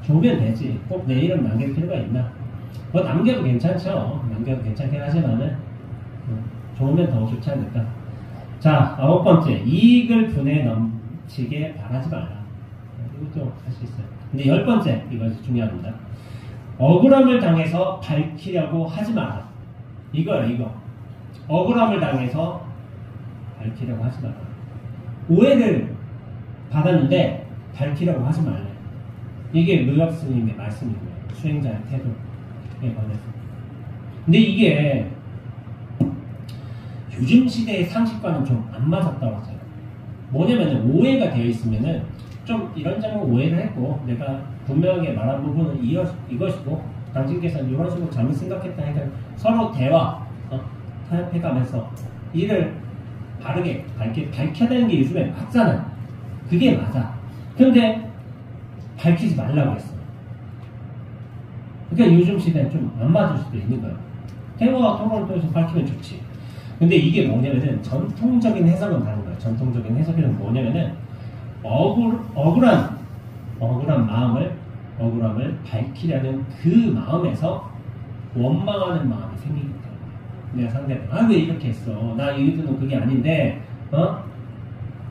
좋으면 되지. 꼭 내 이름 남길 필요가 있나? 뭐 남겨도 괜찮죠. 남겨도 괜찮긴 하지만은 좋으면 더 좋지 않을까. 자, 9번째, 이익을 분에 넘치게 바라지 말라. 이것도 할 수 있어요. 근데 10번째, 이것이 중요합니다. 억울함을 당해서 밝히려고 하지 마라. 이거예요, 이거. 억울함을 당해서 밝히려고 하지 마라. 오해를 받았는데 밝히려고 하지 말래. 이게 르엽 스님의 말씀이고요. 수행자의 태도에 관해서. 근데 이게 요즘 시대의 상식과는 좀 안 맞았다고 하죠. 뭐냐면은 오해가 되어 있으면은 좀 이런저런 오해를 했고 내가 분명하게 말한 부분은 이것이고 당신께서는 이런 식으로 잘못 생각했다 하니까 서로 대화, 타협해가면서 이를 바르게 밝혀야 되는 게 요즘에 맞잖아. 그게 맞아. 근데 밝히지 말라고 했어. 그러니까 요즘 시대는 좀 안 맞을 수도 있는 거예요. 대화와 토론을 통해서 밝히면 좋지. 근데 이게 뭐냐면은 전통적인 해석은 다른 거예요. 전통적인 해석은 뭐냐면은 억울한 억울함을 밝히려는 그 마음에서 원망하는 마음이 생기기 때문에 내가 상대방 왜 이렇게 했어? 나 이유는 그게 아닌데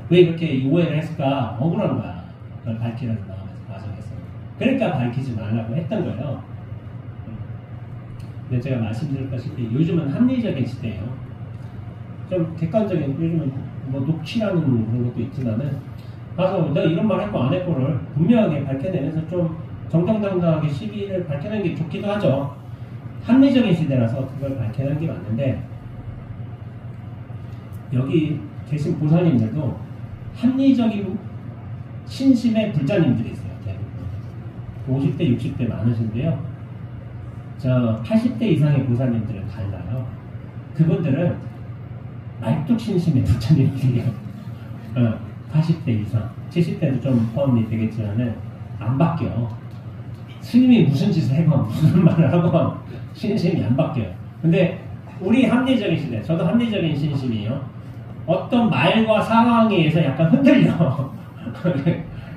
왜 이렇게 오해를 했을까? 억울한 거야. 그걸 밝히려는 과정에서. 그러니까 밝히지 말라고 했던 거예요. 근데 제가 말씀드렸다시피 요즘은 합리적인 시대예요. 좀 객관적인, 요즘은 뭐 녹취라는 그런 것도 있지만은 가서 내가 이런 말 했고 안 했고를 분명하게 밝혀내면서 좀 정정당당하게 시비를 밝혀내는 게 좋기도 하죠. 합리적인 시대라서 그걸 밝혀내는 게 맞는데 여기 계신 보사님들도 합리적인 신심의 불자님들이 있어요. 대부분 50대 60대 많으신데요. 저 80대 이상의 보사님들은 달라요. 그분들은 말뚝 신심의 불자님들이에요. 80대 이상, 70대도 좀 포함이 되겠지만은 안 바뀌어. 스님이 무슨 짓을 해건 무슨 말을 하건 신심이 안 바뀌어요. 근데 우리 합리적인 시대, 저도 합리적인 신심이에요. 어떤 말과 상황에 의해서 약간 흔들려.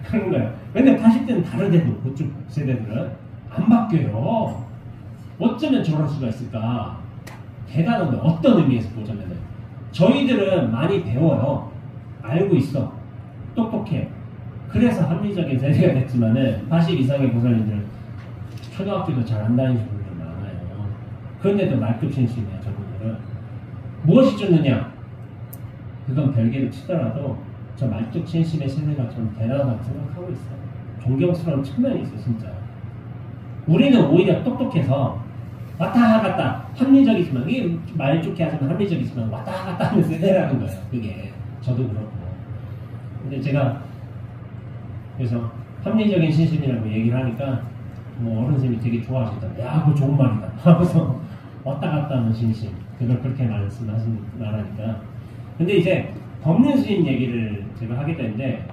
그런 거예요. 근데 80대는 다르대도 그쪽 세대들은 안 바뀌어요. 어쩌면 저럴 수가 있을까? 대단한데 어떤 의미에서 보자면은 저희들은 많이 배워요. 알고 있어. 똑똑해. 그래서 합리적인 세대가 됐지만은 80 이상의 보살님들은 초등학교도 잘 안 다니시는 분들 많아요. 그런데도 말뚝신심이야. 저분들은 무엇이 좋느냐? 그건 별개로 치더라도 저 말뚝신심의 세대가 좀 대단하다고 생각하고 있어요. 존경스러운 측면이 있어요. 진짜. 우리는 오히려 똑똑해서 왔다 갔다 합리적이지만 이게 말 좋게 하지만 합리적이지만 왔다 갔다 하는 세대라는 거예요. 그게 저도 그렇고. 근데 제가 그래서 합리적인 신심이라고 얘기를 하니까 뭐 어른 선생님이 되게 좋아하시더라고요. 야, 그거 좋은 말이다 하면서 왔다 갔다 하는 신심, 그걸 그렇게 말하니까. 근데 이제 법륜 스님 얘기를 제가 하게 되는데,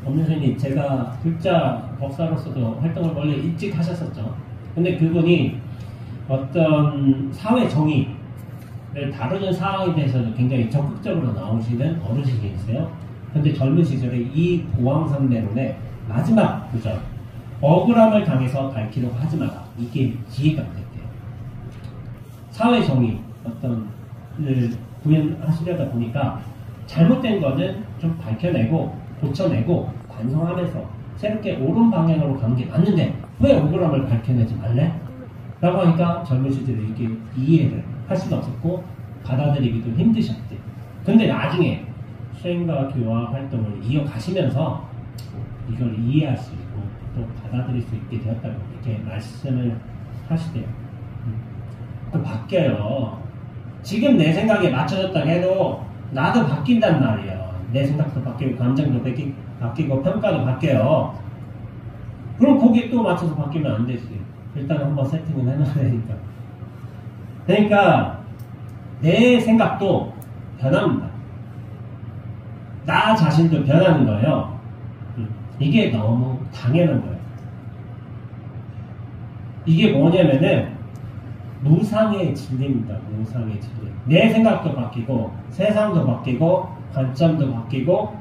법륜 스님이 제가 글자 법사로서도 활동을 원래 일찍 하셨었죠. 근데 그분이 어떤 사회 정의를 다루는 상황에 대해서도 굉장히 적극적으로 나오시는 어르신이세요. 근데 젊은 시절에 이 고황선 내론의 마지막 구절, 억울함을 당해서 밝히려고 하지 마라. 이게 이해가 안 됐대요. 사회 정의 어떤을 구현하시려다 보니까 잘못된 거는 좀 밝혀내고 고쳐내고 반성하면서 새롭게 옳은 방향으로 가는 게 맞는데 왜 억울함을 밝혀내지 말래? 라고 하니까 젊은 시절에 이게 이해를 할 수가 없었고 받아들이기도 힘드셨대. 근데 나중에 수행과 교화 활동을 이어가시면서 이걸 이해할 수 있고 또 받아들일 수 있게 되었다고 이렇게 말씀을 하시대요. 또 바뀌어요. 지금 내 생각에 맞춰졌다 해도 나도 바뀐단 말이에요. 내 생각도 바뀌고 감정도 바뀌고 평가도 바뀌어요. 그럼 거기에 또 맞춰서 바뀌면 안 되지. 일단 한번 세팅을 해놔야 되니까. 그러니까 내 생각도 변합니다. 나 자신도 변하는 거예요. 이게 너무 당연한 거예요. 이게 뭐냐면은 무상의 진리입니다. 무상의 진리. 내 생각도 바뀌고 세상도 바뀌고 관점도 바뀌고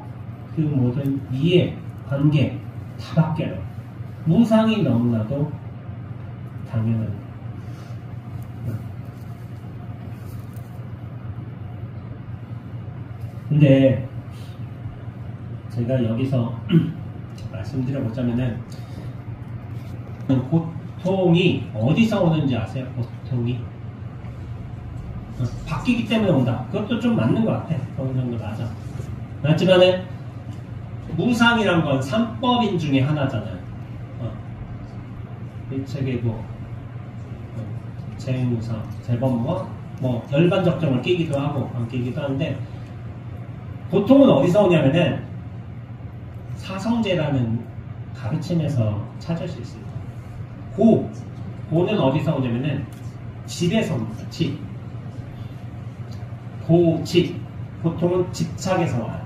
그 모든 이해, 관계 다 바뀌어요. 무상이 너무나도 당연한 거예요. 근데 제가 여기서 말씀드려보자면은 고통이 어디서 오는지 아세요? 고통이 바뀌기 때문에 온다. 그것도 좀 맞는 것 같아. 어느 정도 맞아. 맞지만은 무상이란 건 3법인 중에 하나잖아요. 일체계고 재무상, 재범과 뭐 열반적정을 끼기도 하고 안 끼기도 하는데 고통은 어디서 오냐면은 사성제라는 가르침에서 찾을 수 있습니다. 고는 어디서 오냐면은 집에서 옵니다. 집. 집. 고통은 집착에서 와요.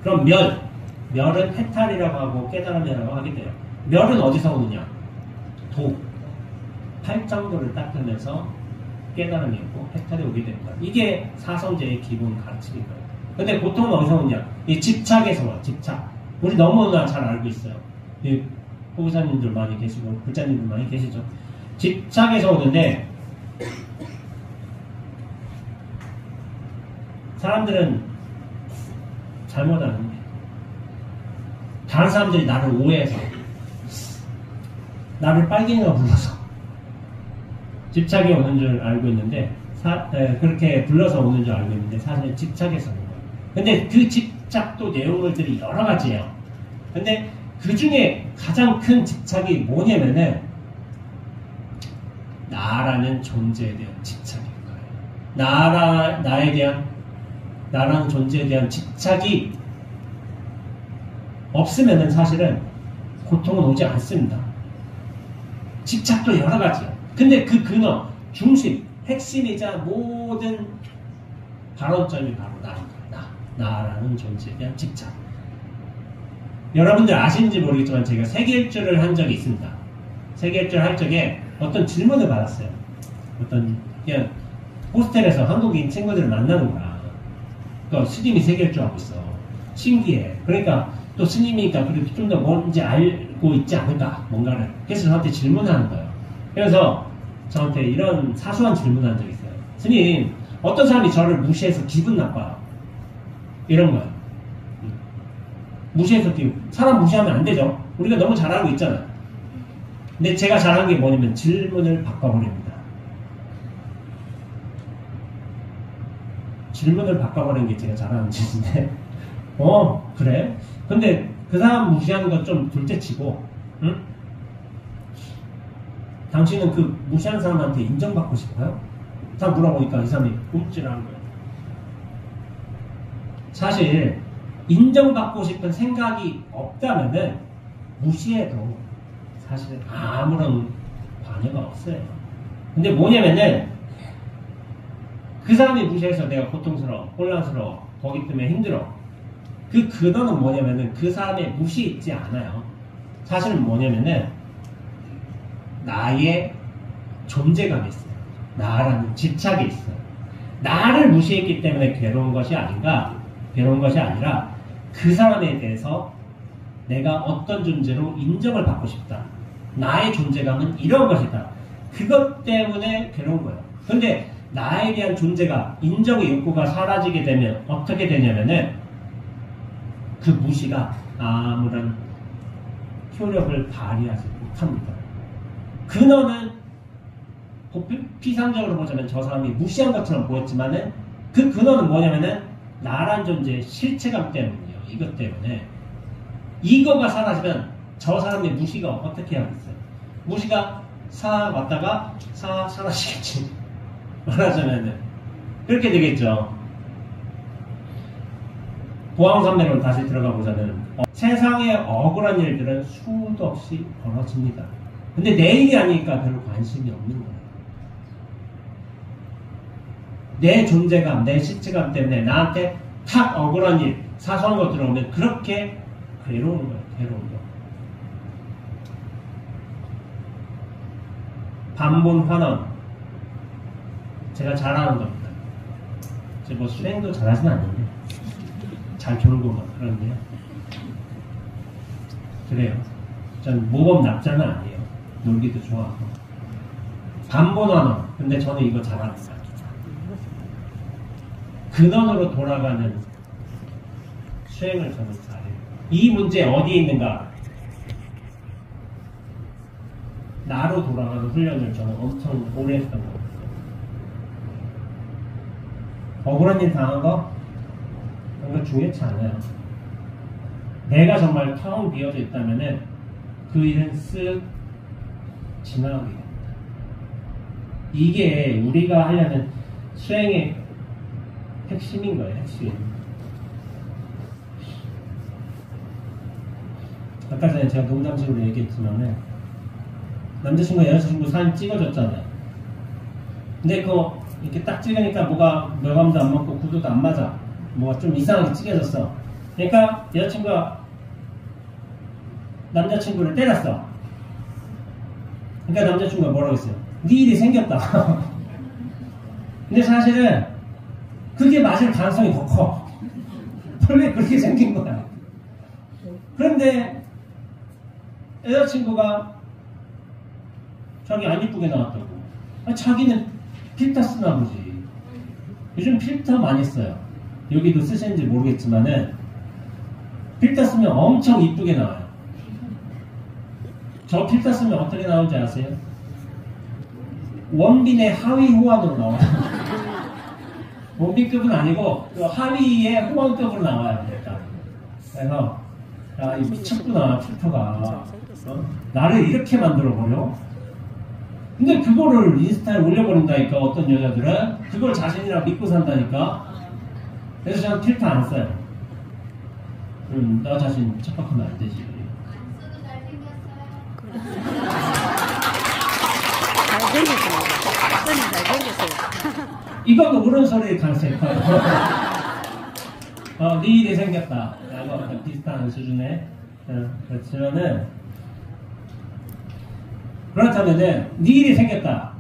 그럼 멸은 해탈이라고 하고 깨달음이라고 하게 돼요. 멸은 어디서 오느냐? 팔정도를 닦으면서 깨달음이 있고 해탈이 오게 됩니다. 이게 사성제의 기본 가르침인 거예요. 근데 고통은 어디서 오냐? 이 집착에서 와. 집착. 우리 너무나 잘 알고 있어요. 호구사님들 많이 계시고 불자님들 많이 계시죠. 집착에서 오는데 사람들은 잘못 아는데 다른 사람들이 나를 오해해서 나를 빨갱이가 불러서 집착이 오는 줄 알고 있는데 그렇게 불러서 오는 줄 알고 있는데 사실 집착에서 오는 거예요. 근데 그 집착도 내용물들이 여러 가지예요. 근데 그 중에 가장 큰 집착이 뭐냐면은 나라는 존재에 대한 집착인 거예요. 나라는 존재에 대한 집착이 없으면은 사실은 고통은 오지 않습니다. 집착도 여러 가지예요. 근데 그 근원, 중심, 핵심이자 모든 발원점이 바로 나인 거예요. 나라는 존재에 대한 집착. 여러분들 아시는지 모르겠지만 제가 세계일주를 한 적이 있습니다. 세계일주를 할 적에 어떤 질문을 받았어요. 그냥 호스텔에서 한국인 친구들을 만나는 거야. 그러니까 스님이 세계일주하고 있어. 신기해. 그러니까 또 스님이니까 그래도 좀 더 뭔지 알고 있지 않을까, 뭔가를. 그래서 저한테 질문하는 거예요. 그래서 저한테 이런 사소한 질문을 한 적이 있어요. 스님, 어떤 사람이 저를 무시해서 기분 나빠요. 이런 거예요. 무시해서 사람 무시하면 안 되죠. 우리가 너무 잘 알고 있잖아요. 근데 제가 잘한 게 뭐냐면 질문을 바꿔버립니다. 질문을 바꿔버리는 게 제가 잘하는 짓인데 그래? 근데 그 사람 무시하는 건 좀 둘째치고 응? 당신은 그 무시하는 사람한테 인정받고 싶어요? 다 물어보니까 이 사람이 움찔하는 거예요. 사실 인정받고 싶은 생각이 없다면은 무시해도 사실은 아무런 관여가 없어요. 근데 뭐냐면은 그 사람이 무시해서 내가 고통스러워, 혼란스러워, 거기 때문에 힘들어. 그 근원은 뭐냐면은 그 사람의 무시 있지 않아요. 사실은 뭐냐면은 나의 존재감이 있어요. 나라는 집착이 있어요. 나를 무시했기 때문에 괴로운 것이 아닌가? 괴로운 것이 아니라 그 사람에 대해서 내가 어떤 존재로 인정을 받고 싶다. 나의 존재감은 이런 것이다. 그것 때문에 괴로운 거예요. 근데 나에 대한 존재가, 인정의 욕구가 사라지게 되면 어떻게 되냐면은 그 무시가 아무런 효력을 발휘하지 못합니다. 근원은 피상적으로 보자면 저 사람이 무시한 것처럼 보였지만은 그 근원은 뭐냐면은 나란 존재의 실체감 때문이에요. 이것 때문에. 이거가 사라지면 저 사람의 무시가 어떻게 하겠어요? 무시가 왔다가 사라지겠지. 말하자면은 그렇게 되겠죠. 보왕산매로 다시 들어가 보자면 세상에 억울한 일들은 수도 없이 벌어집니다. 근데 내 일이 아니니까 별로 관심이 없는 거예요. 내 존재감, 내 실체감 때문에 나한테 탁 억울한 일, 사소한 거 들어오면 그렇게 괴로운 거예요. 괴로운 거. 반본 환원. 제가 잘하는 겁니다. 제가 뭐 수행도 잘하지는 않는데 잘 졸고 막 그런데요. 그래요. 전 모범 납자는 아니에요. 놀기도 좋아하고. 반본 환원. 근데 저는 이거 잘합니다. 근원으로 돌아가는 수행을 저는 잘해요. 이 문제 어디에 있는가? 나로 돌아가는 훈련을 저는 엄청 오래 했던 것 같아요. 억울한 일 당한 거? 그런 거 중요치 않아요. 내가 정말 텅 비어져 있다면은 그 일은 쓱 지나가게 됩니다. 이게 우리가 하려는 수행의 핵심인 거예요, 핵심. 아까 전에 제가 농담식으로 얘기했지만은 남자친구가 여자친구 사진 찍어줬잖아요. 근데 그거 이렇게 딱 찍으니까 뭐가 명암도 안 맞고 구도도 안 맞아. 뭐가 좀 이상하게 찍어졌어. 그러니까 여자친구가 남자친구를 때렸어. 그러니까 남자친구가 뭐라고 했어요? 네 일이 생겼다. 근데 사실은 그게 맞을 가능성이 더 커. 원래 그렇게 생긴 거야. 그런데 여자친구가 자기 안 이쁘게 나왔다고. 자기는 필터 쓰나 보지. 요즘 필터 많이 써요. 여기도 쓰시는지 모르겠지만은 필터 쓰면 엄청 이쁘게 나와요. 저 필터 쓰면 어떻게 나오는지 아세요? 원빈의 하위 호환으로 나와요. 원빈급은 아니고 그 하위의 호환급으로 나와요. 일단. 그래서 야, 이 미쳤구나 필터가. 나를 이렇게 만들어버려? 근데 그거를 인스타에 올려버린다니까. 어떤 여자들은 그걸 자신이라 믿고 산다니까. 그래서 저는 필터 안 써요. 나 자신 착각하면 안 되지. 잘생겼어요. 이것도 옳은 소리일 가능성이 커요. 네 일이 생겼다. 라고 비슷한 수준의. 그렇다면은 네 일이 생겼다.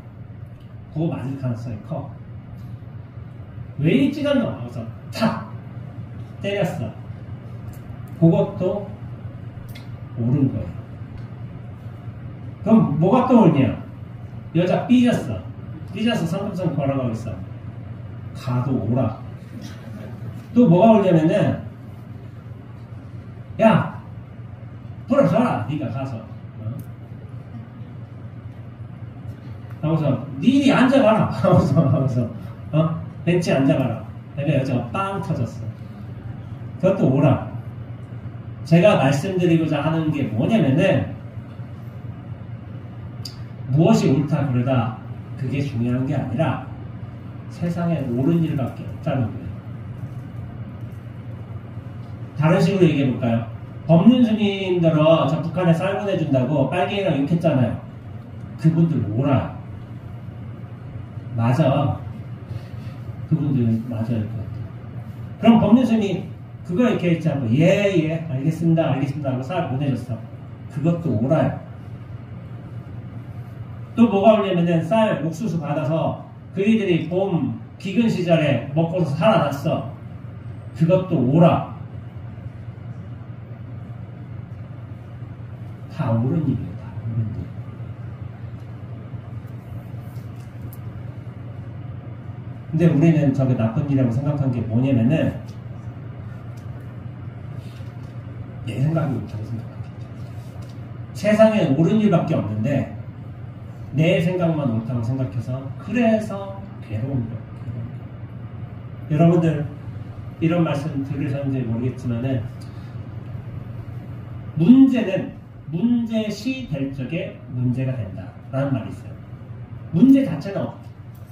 그거 맞을 가능성이 커. 왜 찍었노? 하고서 탁 때렸어. 그것도 옳은 거예요. 그럼 뭐가 떠오르냐? 여자 삐졌어. 삐져서 성큼성큼 걸어가고 있어. 가도 오라. 또 뭐가 오냐면은 야 돌아가라. 네가 가서. 하고서 니네 앉아가라. 하고서 벤치에 앉아가라. 내가 여자가 빵 터졌어. 그것도 오라. 제가 말씀드리고자 하는 게 뭐냐면은 무엇이 옳다 그러다 그게 중요한 게 아니라 세상에 옳은 일밖에 없다는 거예요. 다른 식으로 얘기해 볼까요? 법륜 스님들은 저 북한에 쌀 보내준다고 빨갱이랑 욕했잖아요. 그분들 옳아요. 맞아. 그분들 맞아야 될 것 같아요. 그럼 법륜 스님이 그거 이렇게 했지 않고 예 알겠습니다 하고 쌀 보내줬어. 그것도 옳아요. 또 뭐가 오냐면은 쌀 옥수수 받아서 그이들이 봄 기근 시절에 먹고서 살아났어. 그것도 옳아. 다 옳은 일이에요. 다 옳은 일. 근데 우리는 저게 나쁜 일이라고 생각한 게 뭐냐면은 내 생각이 옳다고 생각합니다. 세상에 옳은 일밖에 없는데 내 생각만 옳다고 생각해서 그래서 괴로운 거예요. 여러분들 이런 말씀 들으셨는지 모르겠지만은 문제는 문제시 될 적에 문제가 된다 라는 말이 있어요. 문제 자체는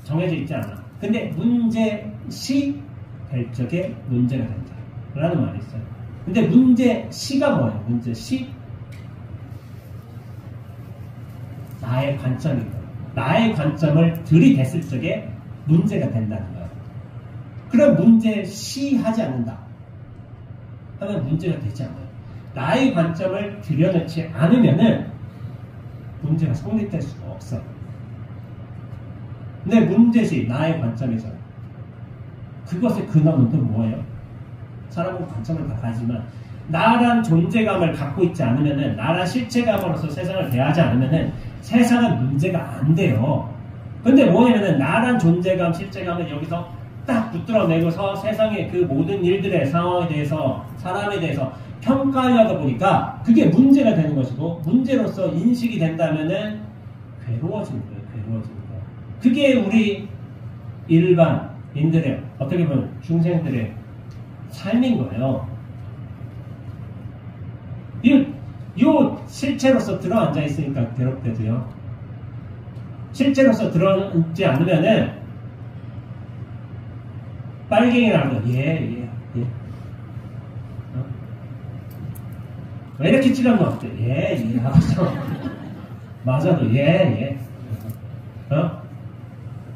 정해져 있지 않아. 근데 문제시 될 적에 문제가 된다 라는 말이 있어요. 근데 문제시가 뭐예요? 문제시? 나의 관점인 거예요. 나의 관점을 들이댔을 적에 문제가 된다는 거예요. 그럼 문제시 하지 않는다 하면 문제가 되지 않아요. 나의 관점을 들여놓지 않으면은 문제가 성립될 수가 없어요. 근데 문제시, 나의 관점에서 그것의 근원은 또 뭐예요? 사람은 관점을 다 가지만 나란 존재감을 갖고 있지 않으면은, 나란 실체감으로서 세상을 대하지 않으면은 세상은 문제가 안 돼요. 근데 뭐냐면은 나란 존재감, 실체감을 여기서 딱 붙들어내고서 세상의 그 모든 일들의 상황에 대해서, 사람에 대해서 평가하려다 보니까 그게 문제가 되는 것이고, 문제로서 인식이 된다면은 괴로워지는 거예요. 괴로워지는 거예요. 그게 우리 일반인들의, 어떻게 보면 중생들의 삶인 거예요. 요 실체로서 들어앉아 있으니까 괴롭대도요. 실체로서 들어앉지 않으면은 빨갱이라고 예. 왜 이렇게 찌르는 거 같아? 예. 하고서 맞아도 예.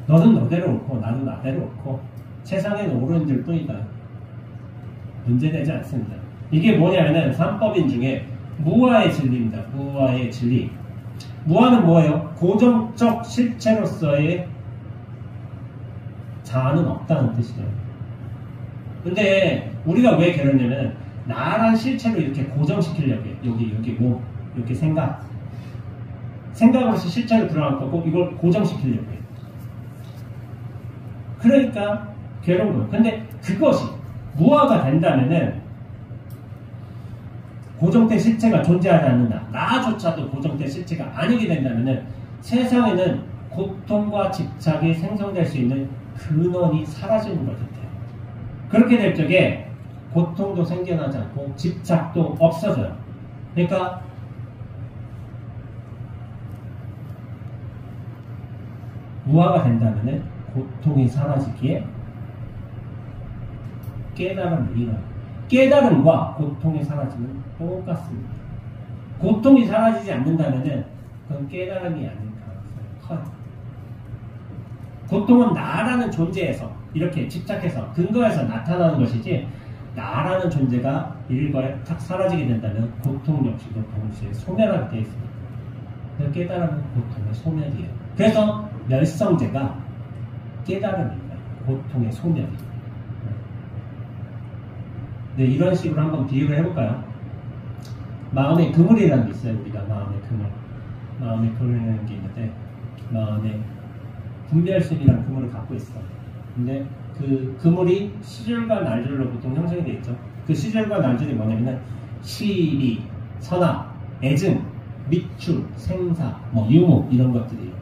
너는 너대로 옳고 나는 나대로 옳고 세상에는 옳은 줄 뿐이다. 문제되지 않습니다. 이게 뭐냐면은 삼법인 중에 무아의 진리입니다. 무아의 진리. 무아는 뭐예요? 고정적 실체로서의 자아는 없다는 뜻이에요. 근데 우리가 왜 괴롭냐면 나란 실체로 이렇게 고정시키려고 해요. 여기 몸, 이렇게 생각으로서 실체로 들어갈 거고 이걸 고정시키려고 해요. 그러니까 괴로운 거예요. 근데 그것이 무아가 된다면은 고정된 실체가 존재하지 않는다. 나조차도 고정된 실체가 아니게 된다면은 세상에는 고통과 집착이 생성될 수 있는 근원이 사라지는 것 같아요. 그렇게 될 적에 고통도 생겨나지 않고 집착도 없어져요. 그러니까 무아가 된다면은 고통이 사라지기에 깨달음을 이뤄요. 깨달음과 고통이 사라지면 똑같습니다. 고통이 사라지지 않는다면은 그건 깨달음이 아닌 가능성이 커요. 고통은 나라는 존재에서 이렇게 집착해서 근거해서 나타나는 것이지, 나라는 존재가 일거에 탁 사라지게 된다면 고통 역시도 동시에 소멸하게 되어 있습니다. 그래서 깨달음은 고통의 소멸이에요. 그래서 멸성제가 깨달음입니다. 고통의 소멸이. 네, 이런 식으로 한번 비유를 해볼까요? 마음의 그물이라는 게 있어요. 우리가 마음의 그물이라는 게 있는데, 마음의 분별심이라는 그물을 갖고 있어. 근데 그 그물이 시줄과 날줄로 보통 형성이 되어 있죠. 그 시줄과 날줄이 뭐냐면은 시비, 선악, 애증, 미추, 생사, 유무 이런 것들이에요.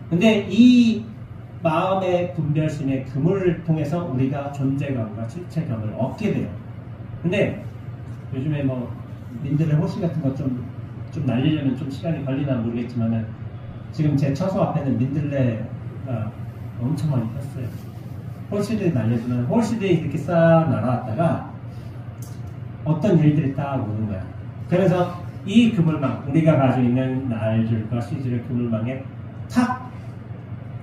근데 이 마음의 분별심의 그물을 통해서 우리가 존재감과 실체감을 얻게 돼요. 근데 요즘에 민들레 호시 같은 거 좀 날리려면 좀 시간이 걸리나 모르겠지만은 지금 제 처소 앞에는 민들레가 엄청 많이 폈어요. 홀씨들이 날려주면 홀씨들이 이렇게 싹 날아왔다가 어떤 일들이 딱 오는 거야. 그래서 이 그물망, 우리가 가지고 있는 날줄과 시줄의 그물망에 탁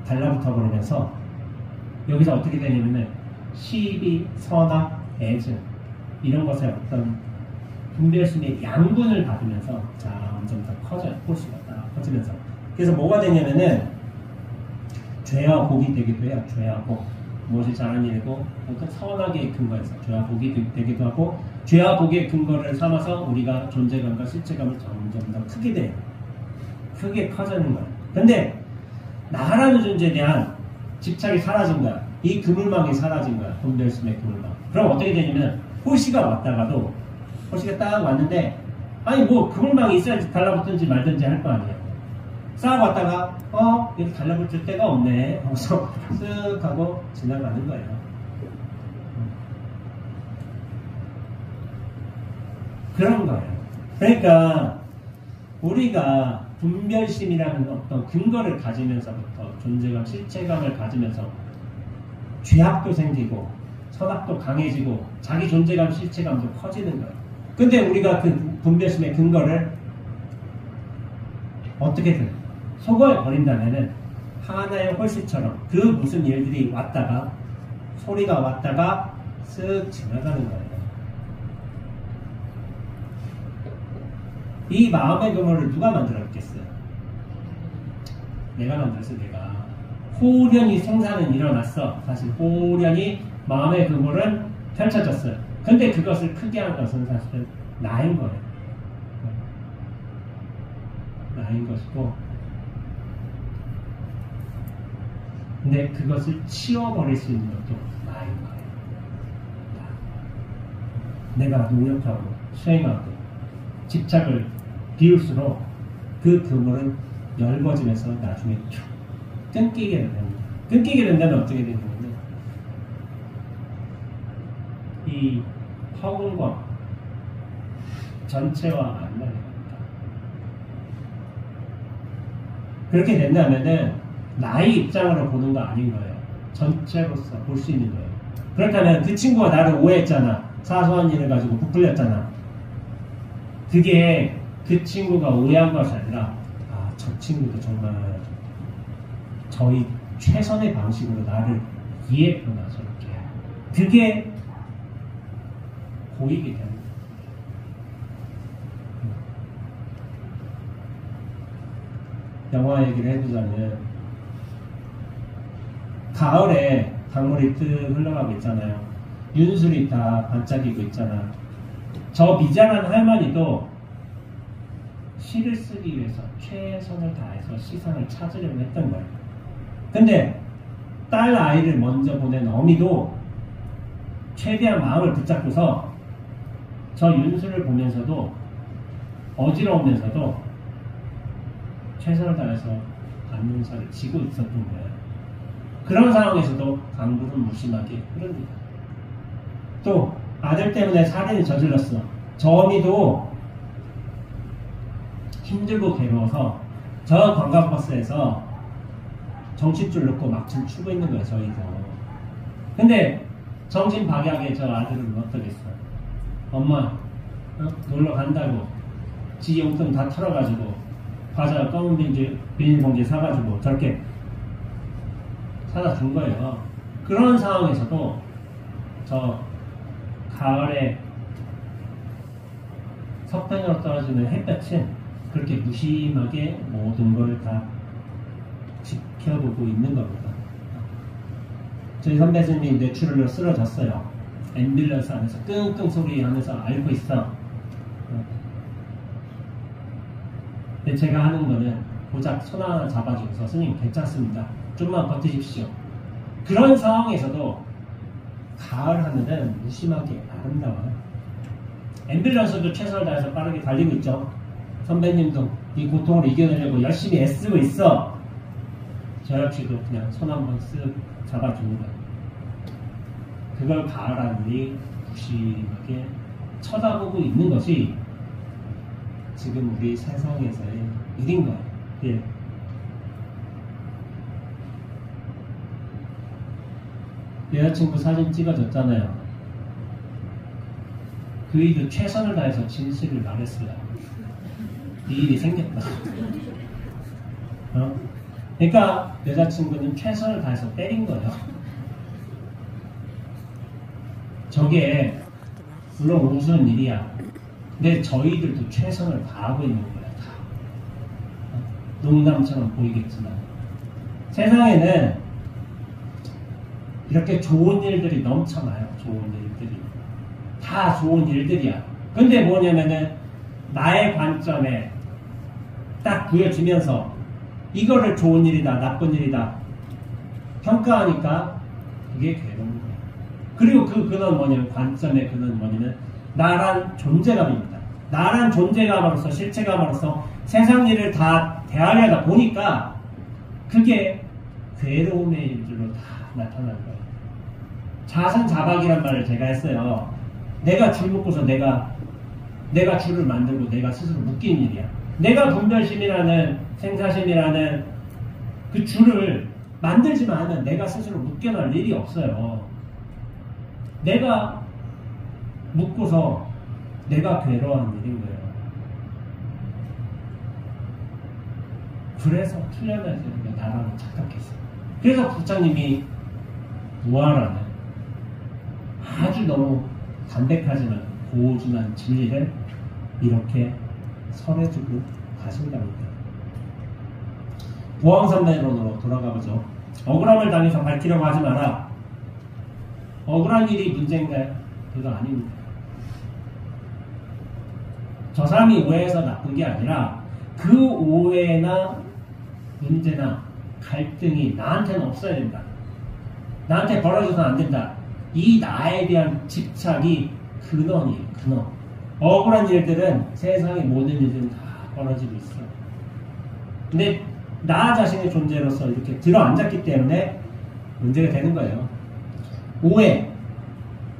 달라붙어 버리면서 여기서 어떻게 되냐면은 시비, 선악, 애증 이런 것에 어떤 분별심의 양분을 받으면서 점점 더 커져요. 홀씨가 딱 커지면서. 그래서 뭐가 되냐면은 죄와 복이 되기도 해요. 죄와 복. 무엇이 잘한 일이고 그러니까 선악의 근거에서 죄와 복이 되기도 하고 죄와 복의 근거를 삼아서 우리가 존재감과 실체감을 점점 더 크게 돼요. 크게 커지는 거예요. 근데 나라는 존재에 대한 집착이 사라진 거야. 이 그물망이 사라진 거야. 분별심의 그물망. 그럼 어떻게 되냐면 호시가 왔다가도 호시가 딱 왔는데 아니 뭐 그물망이 있어야지 달라붙든지 말든지 할 거 아니에요. 싹 왔다가 이렇게 달라붙을 데가 없네 하고서 쓱 하고 지나가는 거예요. 그런 거예요. 그러니까 우리가 분별심이라는 어떤 근거를 가지면서부터 존재감, 실체감을 가지면서 죄악도 생기고 선악도 강해지고 자기 존재감, 실체감도 커지는 거예요. 근데 우리가 그 분별심의 근거를 어떻게든 속어버린다면은 하나의 홀씨처럼 그 무슨 일들이 왔다가 소리가 왔다가 쓱 지나가는 거예요. 이 마음의 그물을 누가 만들었겠어요? 내가 만들었어. 내가 호련히 생사는 일어났어. 사실 호련히 마음의 그물은 펼쳐졌어요. 근데 그것을 크게 한 것은 사실 나인 거예요. 나인 것이고 근데 그것을 치워버릴 수 있는 것도 나인 거예요. 내가 노력하고 수행하고 집착을 비울수록 그 그물은 엷어지면서 나중에 쭉 끊기게 된답니다. 끊기게 된다면 어떻게 되냐면 이 허공과 전체와 만나게 됩니다. 그렇게 된다면은 나의 입장으로 보는 거 아닌 거예요. 전체로서 볼 수 있는 거예요. 그렇다면 그 친구가 나를 오해했잖아. 사소한 일을 가지고 부풀렸잖아. 그게 그 친구가 오해한 것이 아니라 저 친구도 정말 저희 최선의 방식으로 나를 이해했구나 저렇게. 그게 보이게 됩니다. 영화 얘기를 해보자면 가을에 강물이 뜩 흘러가고 있잖아요. 윤술이 다 반짝이고 있잖아. 저 미장한 할머니도 시를 쓰기 위해서 최선을 다해서 시상을 찾으려고 했던 거예요. 근데 딸 아이를 먼저 보낸 어미도 최대한 마음을 붙잡고서 저 윤수를 보면서도 어지러우면서도 최선을 다해서 안문사를 지고 있었던 거예요. 그런 상황에서도 강물은 무심하게 흐릅니다. 또 아들 때문에 살인을 저질렀어. 저 어미도 힘들고 괴로워서 저 관광버스에서 정신줄 놓고 막춤 추고 있는 거예요. 저희도. 근데 정신박약의 저 아들은 어떠겠어요? 엄마 놀러 간다고 지 용돈 다 털어가지고 과자 검은 비닐봉지 사가지고 저렇게 사다 준 거예요. 그런 상황에서도 저 가을에 서편으로 떨어지는 햇볕은 그렇게 무심하게 모든 걸 다 지켜보고 있는 겁니다. 저희 선배 스님이 뇌출혈로 쓰러졌어요. 앰뷸런스 안에서 끙끙 소리하면서 앓고 있어. 근데 제가 하는 거는 고작 손 하나 잡아주고서 스님 괜찮습니다. 좀만 버티십시오. 그런 상황에서도 가을 하늘은 무심하게 아름다워요. 앰뷸런스도 최선을 다해서 빠르게 달리고 있죠. 선배님도 이 고통을 이겨내려고 열심히 애쓰고 있어. 저 역시도 그냥 손 한번 쓱 잡아주는 거예요. 그걸 가을 하늘이 무심하게 쳐다보고 있는 것이 지금 우리 세상에서의 일인 거예요. 예. 여자친구 사진 찍어줬잖아요. 그 일도 최선을 다해서 진실을 말했어요. 이 일이 생겼다. 그러니까 여자친구는 최선을 다해서 때린 거예요. 저게 물론 우스운 일이야. 근데 저희들도 최선을 다하고 있는 거야. 다. 농담처럼 보이겠지만 세상에는 이렇게 좋은 일들이 넘쳐나요. 좋은 일들이. 다 좋은 일들이야. 근데 뭐냐면은 나의 관점에 딱 보여지면서 이거를 좋은 일이다, 나쁜 일이다 평가하니까 그게 괴로운 거예요. 그리고 그 근원 뭐냐면 관점의 근원 뭐냐면 나란 존재감입니다. 나란 존재감으로서 실체감으로서 세상 일을 다 대하려다 보니까 그게 괴로움의 일들로 다 나타나는 거예요. 자선자박이란 말을 제가 했어요. 내가 줄 묶고서 내가 줄을 만들고 내가 스스로 묶이는 일이야. 내가 분별심이라는 생사심이라는 그 줄을 만들지만 않으면 내가 스스로 묶여날 일이 없어요. 내가 묶고서 내가 괴로워하는 일인 거예요. 그래서 풀려나야 되는 게 나라고 착각했어요. 그래서 부처님이 부활하는 아주 너무 담백하지만 고우지만 진리를 이렇게 설해주고 가신답니다. 보왕삼매론으로 돌아가보죠. 억울함을 당해서 밝히려고 하지 마라. 억울한 일이 문제인가요? 그거 아닙니다. 저 사람이 오해해서 나쁜 게 아니라 그 오해나 문제나 갈등이 나한테는 없어야 된다. 나한테 벌어져서는 안 된다. 이 나에 대한 집착이 근원이에요. 근원. 억울한 일들은 세상의 모든 일들은 다 벌어지고 있어. 근데 나 자신의 존재로서 이렇게 들어앉았기 때문에 문제가 되는 거예요. 오해.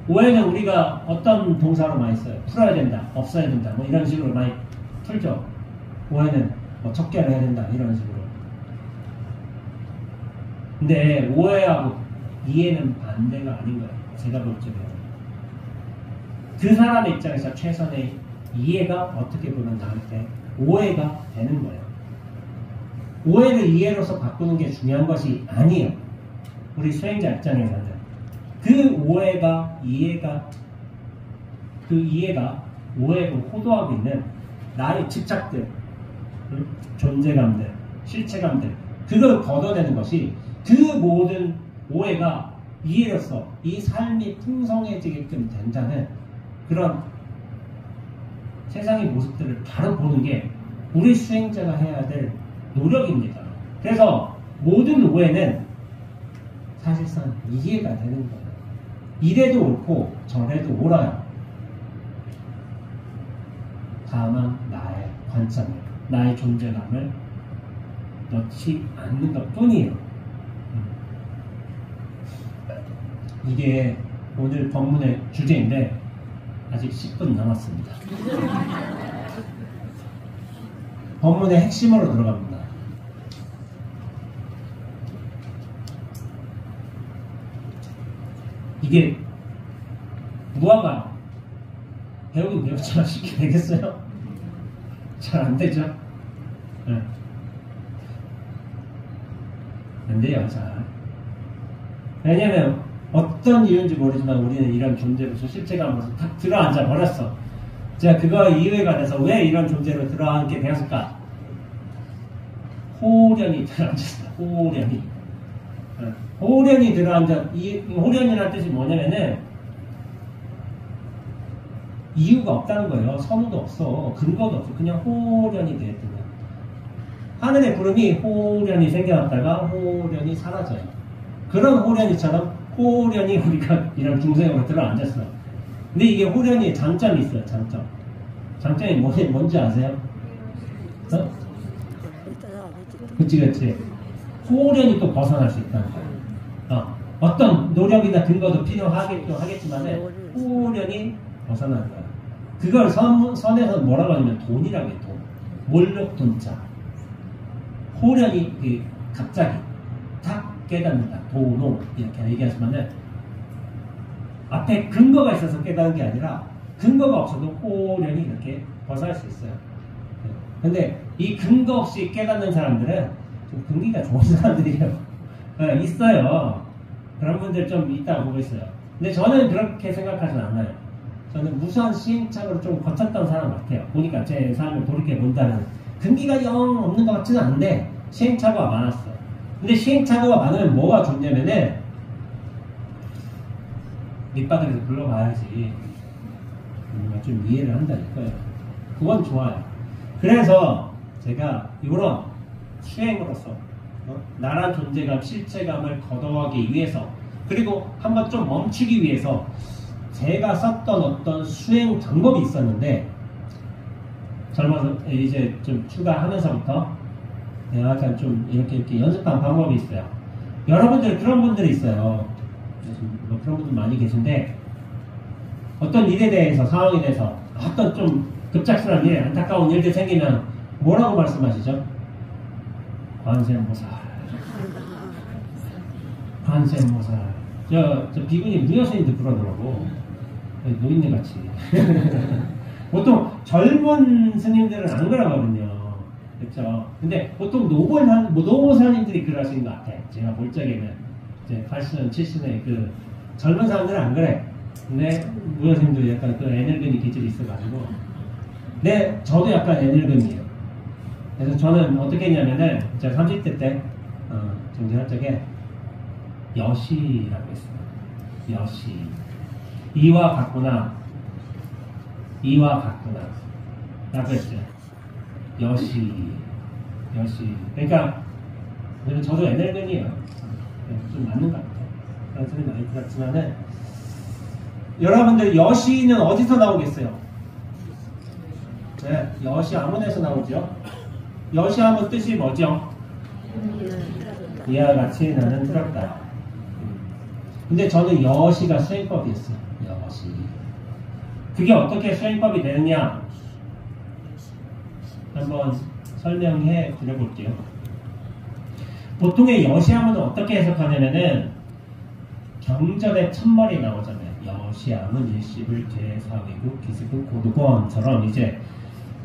오해는 우리가 어떤 동사로 많이 써요? 풀어야 된다, 없어야 된다, 뭐 이런 식으로 많이 풀죠. 오해는 뭐 척결을 해야 된다, 이런 식으로. 근데 오해하고 이해는 반대가 아닌 거예요. 제가 볼 적에. 그 사람의 입장에서 최선의 이해가 어떻게 보면 나한테 오해가 되는 거예요. 오해를 이해로서 바꾸는 게 중요한 것이 아니에요. 우리 수행자 입장에서는. 그 오해가 이해가 오해로 호도하고 있는 나의 집착들, 존재감들, 실체감들, 그걸 걷어내는 것이 그 모든 오해가 이해로서 이 삶이 풍성해지게끔 된다는 그런 세상의 모습들을 바로 보는 게 우리 수행자가 해야 될 노력입니다. 그래서 모든 오해는 사실상 이해가 되는 거예요. 이래도 옳고 저래도 옳아요. 다만 나의 관점을, 나의 존재감을 넣지 않는 것 뿐이에요. 이게 오늘 법문의 주제인데 아직 10분 남았습니다. 법문의 핵심으로 들어갑니다. 이게 무화과 배우긴 배웠지만 쉽게 되겠어요? 잘 안 되죠? 네. 안 돼요, 잘. 왜냐면 어떤 이유인지 모르지만 우리는 이런 존재로서 실체감으로서 딱 들어앉아 버렸어. 제가 그거 이해가 돼서 왜 이런 존재로 들어앉게 되었을까? 호련히 들어앉았어요. 호련히. 호련히 들어앉아. 이 호련이라는 뜻이 뭐냐면은 이유가 없다는 거예요. 선우도 없어. 근거도 없어. 그냥 호련히 되었던 거예요. 하늘의 구름이 호련히 생겨났다가 호련히 사라져요. 그런 호련이처럼 호련히 우리가 이런 중생으로 들어앉았어. 근데 이게 호련이의 장점이 있어요. 장점. 장점이 뭔지 아세요? 어? 그치. 호련히 또 벗어날 수 있다는 거예요. 어떤 노력이나 근거도 필요하겠지만 호련히 벗어나는 거예요. 그걸 선에서 뭐라고 하냐면 돈이라고 해요. 돈. 몰록돈자. 호련히 갑자기 탁 깨닫는다. 도노 이렇게 얘기하시면은 앞에 근거가 있어서 깨닫는 게 아니라 근거가 없어도 호련히 이렇게 벗어날 수 있어요. 근데 이 근거 없이 깨닫는 사람들은 좀 근기가 좋은 사람들이에요. 있어요. 그런 분들 좀 있다고 보고 있어요. 근데 저는 그렇게 생각하진 않아요. 저는 무수한 시행착오를 좀 거쳤던 사람 같아요. 보니까 제 삶을 돌이켜 본다는 근기가 영 없는 것 같지는 않은데 시행착오가 많았어요. 근데 시행착오가 많으면 뭐가 좋냐면은 밑바닥에서 불러봐야지 좀 이해를 한다니까요. 그건 좋아요. 그래서 제가 이런 수행으로서 나란 존재감, 실체감을 걷어가기 위해서, 그리고 한번 좀 멈추기 위해서 제가 썼던 어떤 수행 방법이 있었는데, 젊어서 이제 좀 추가하면서부터 약간 좀 이렇게 연습한 방법이 있어요. 여러분들 그런 분들이 있어요. 뭐 그런 분들 많이 계신데, 어떤 일에 대해서, 상황에 대해서 어떤 좀 급작스러운 일, 안타까운 일들 생기면 뭐라고 말씀하시죠? 관세음보살. 관세음보살. 저 비구니 무여스님도 그러더라고. 노인네같이. 보통 젊은 스님들은 안 그러거든요. 그렇죠? 근데 보통 노보사님들이 그러시는 것 같아요. 제가 볼 적에는 이제 80년, 70년의 그 젊은 사람들은 안 그래. 근데 무여스님도 약간 그 에너건이 기질이 있어가지고. 네, 저도 약간 에너건이에요. 그래서 저는 어떻게 했냐면은 제가 30대 때 정진할 적에 여시라고 했어요. 여시. 이와 같구나. 이와 같구나. 라고 했어요. 여시. 그러니까 저도 에너건이에요. 좀 맞는 것 같아요. 그런 소리 많이 들었지만은 여러분들 여시는 어디서 나오겠어요? 네, 여시 아문에서 나오죠. 여시함은 뜻이 뭐죠? 이와 같이 나는 들었다. 근데 저는 여시가 수행법이었어요. 여시. 그게 어떻게 수행법이 되느냐? 한번 설명해 드려볼게요. 보통의 여시함은 어떻게 해석하냐면은 경전의 첫머리 나오잖아요. 여시함은 일시불 대사위국 기습은 고두권처럼 이제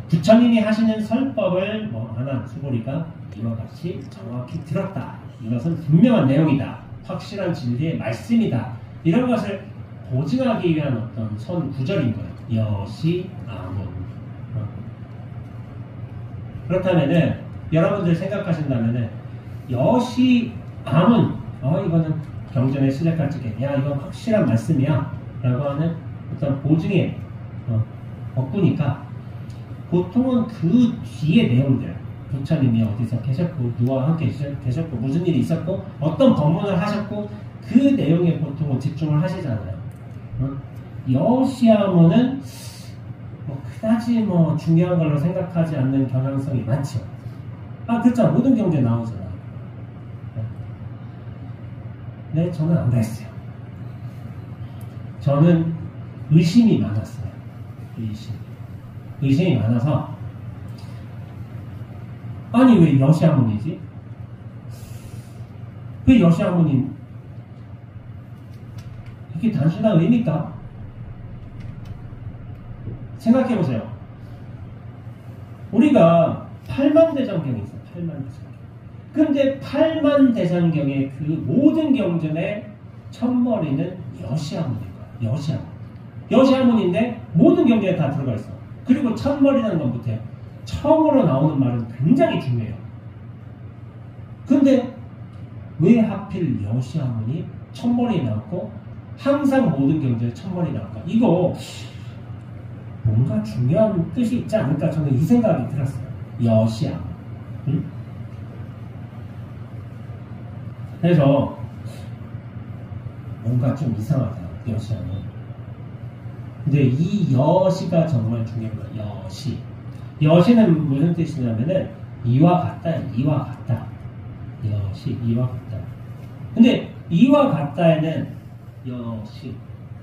부처님이 하시는 설법을 하나 수고리가 이와 같이 정확히 들었다. 이것은 분명한 내용이다. 확실한 진리의 말씀이다. 이런 것을 보증하기 위한 어떤 선 구절인 거예요. 여시아문. 그렇다면은 여러분들 생각하신다면은 여시아문 이거는 경전의 시작할 적에 야 이건 확실한 말씀이야 라고 하는 어떤 보증의 법구니까 보통은 그 뒤에 내용들 부처님이 어디서 계셨고 누구와 함께 계셨고 무슨 일이 있었고 어떤 법문을 하셨고 그 내용에 보통은 집중을 하시잖아요. 여시아문은 그다지 중요한 걸로 생각하지 않는 경향성이 많죠. 그렇죠. 모든 경제 나오잖아요. 네, 저는 안 그랬어요. 저는 의심이 많았어요. 의심이 많아서 아니 왜 여시아문이지? 왜 여시아문이 이게 단순한 의미일까? 생각해보세요. 우리가 8만대장경이 있어요. 8만대장경. 근데 8만대장경의 그 모든 경전의 첫머리는 여시아문인 거예요. 여시아문인데 모든 경전에 다 들어가 있어. 그리고 첫머리라는 건 못해요. 처음으로 나오는 말은 굉장히 중요해요. 근데 왜 하필 여시아문이 첫머리에 나왔고 항상 모든 경전에 첫머리에 나올까? 이거 뭔가 중요한 뜻이 있지 않을까? 저는 이 생각이 들었어요. 여시아문. 그래서 뭔가 좀 이상하다. 여시아문. 근데 이 여시가 정말 중요한 거예요. 여시. 여시는 무슨 뜻이냐면은 이와 같다. 이와 같다. 여시. 이와 같다. 근데 이와 같다에는 여시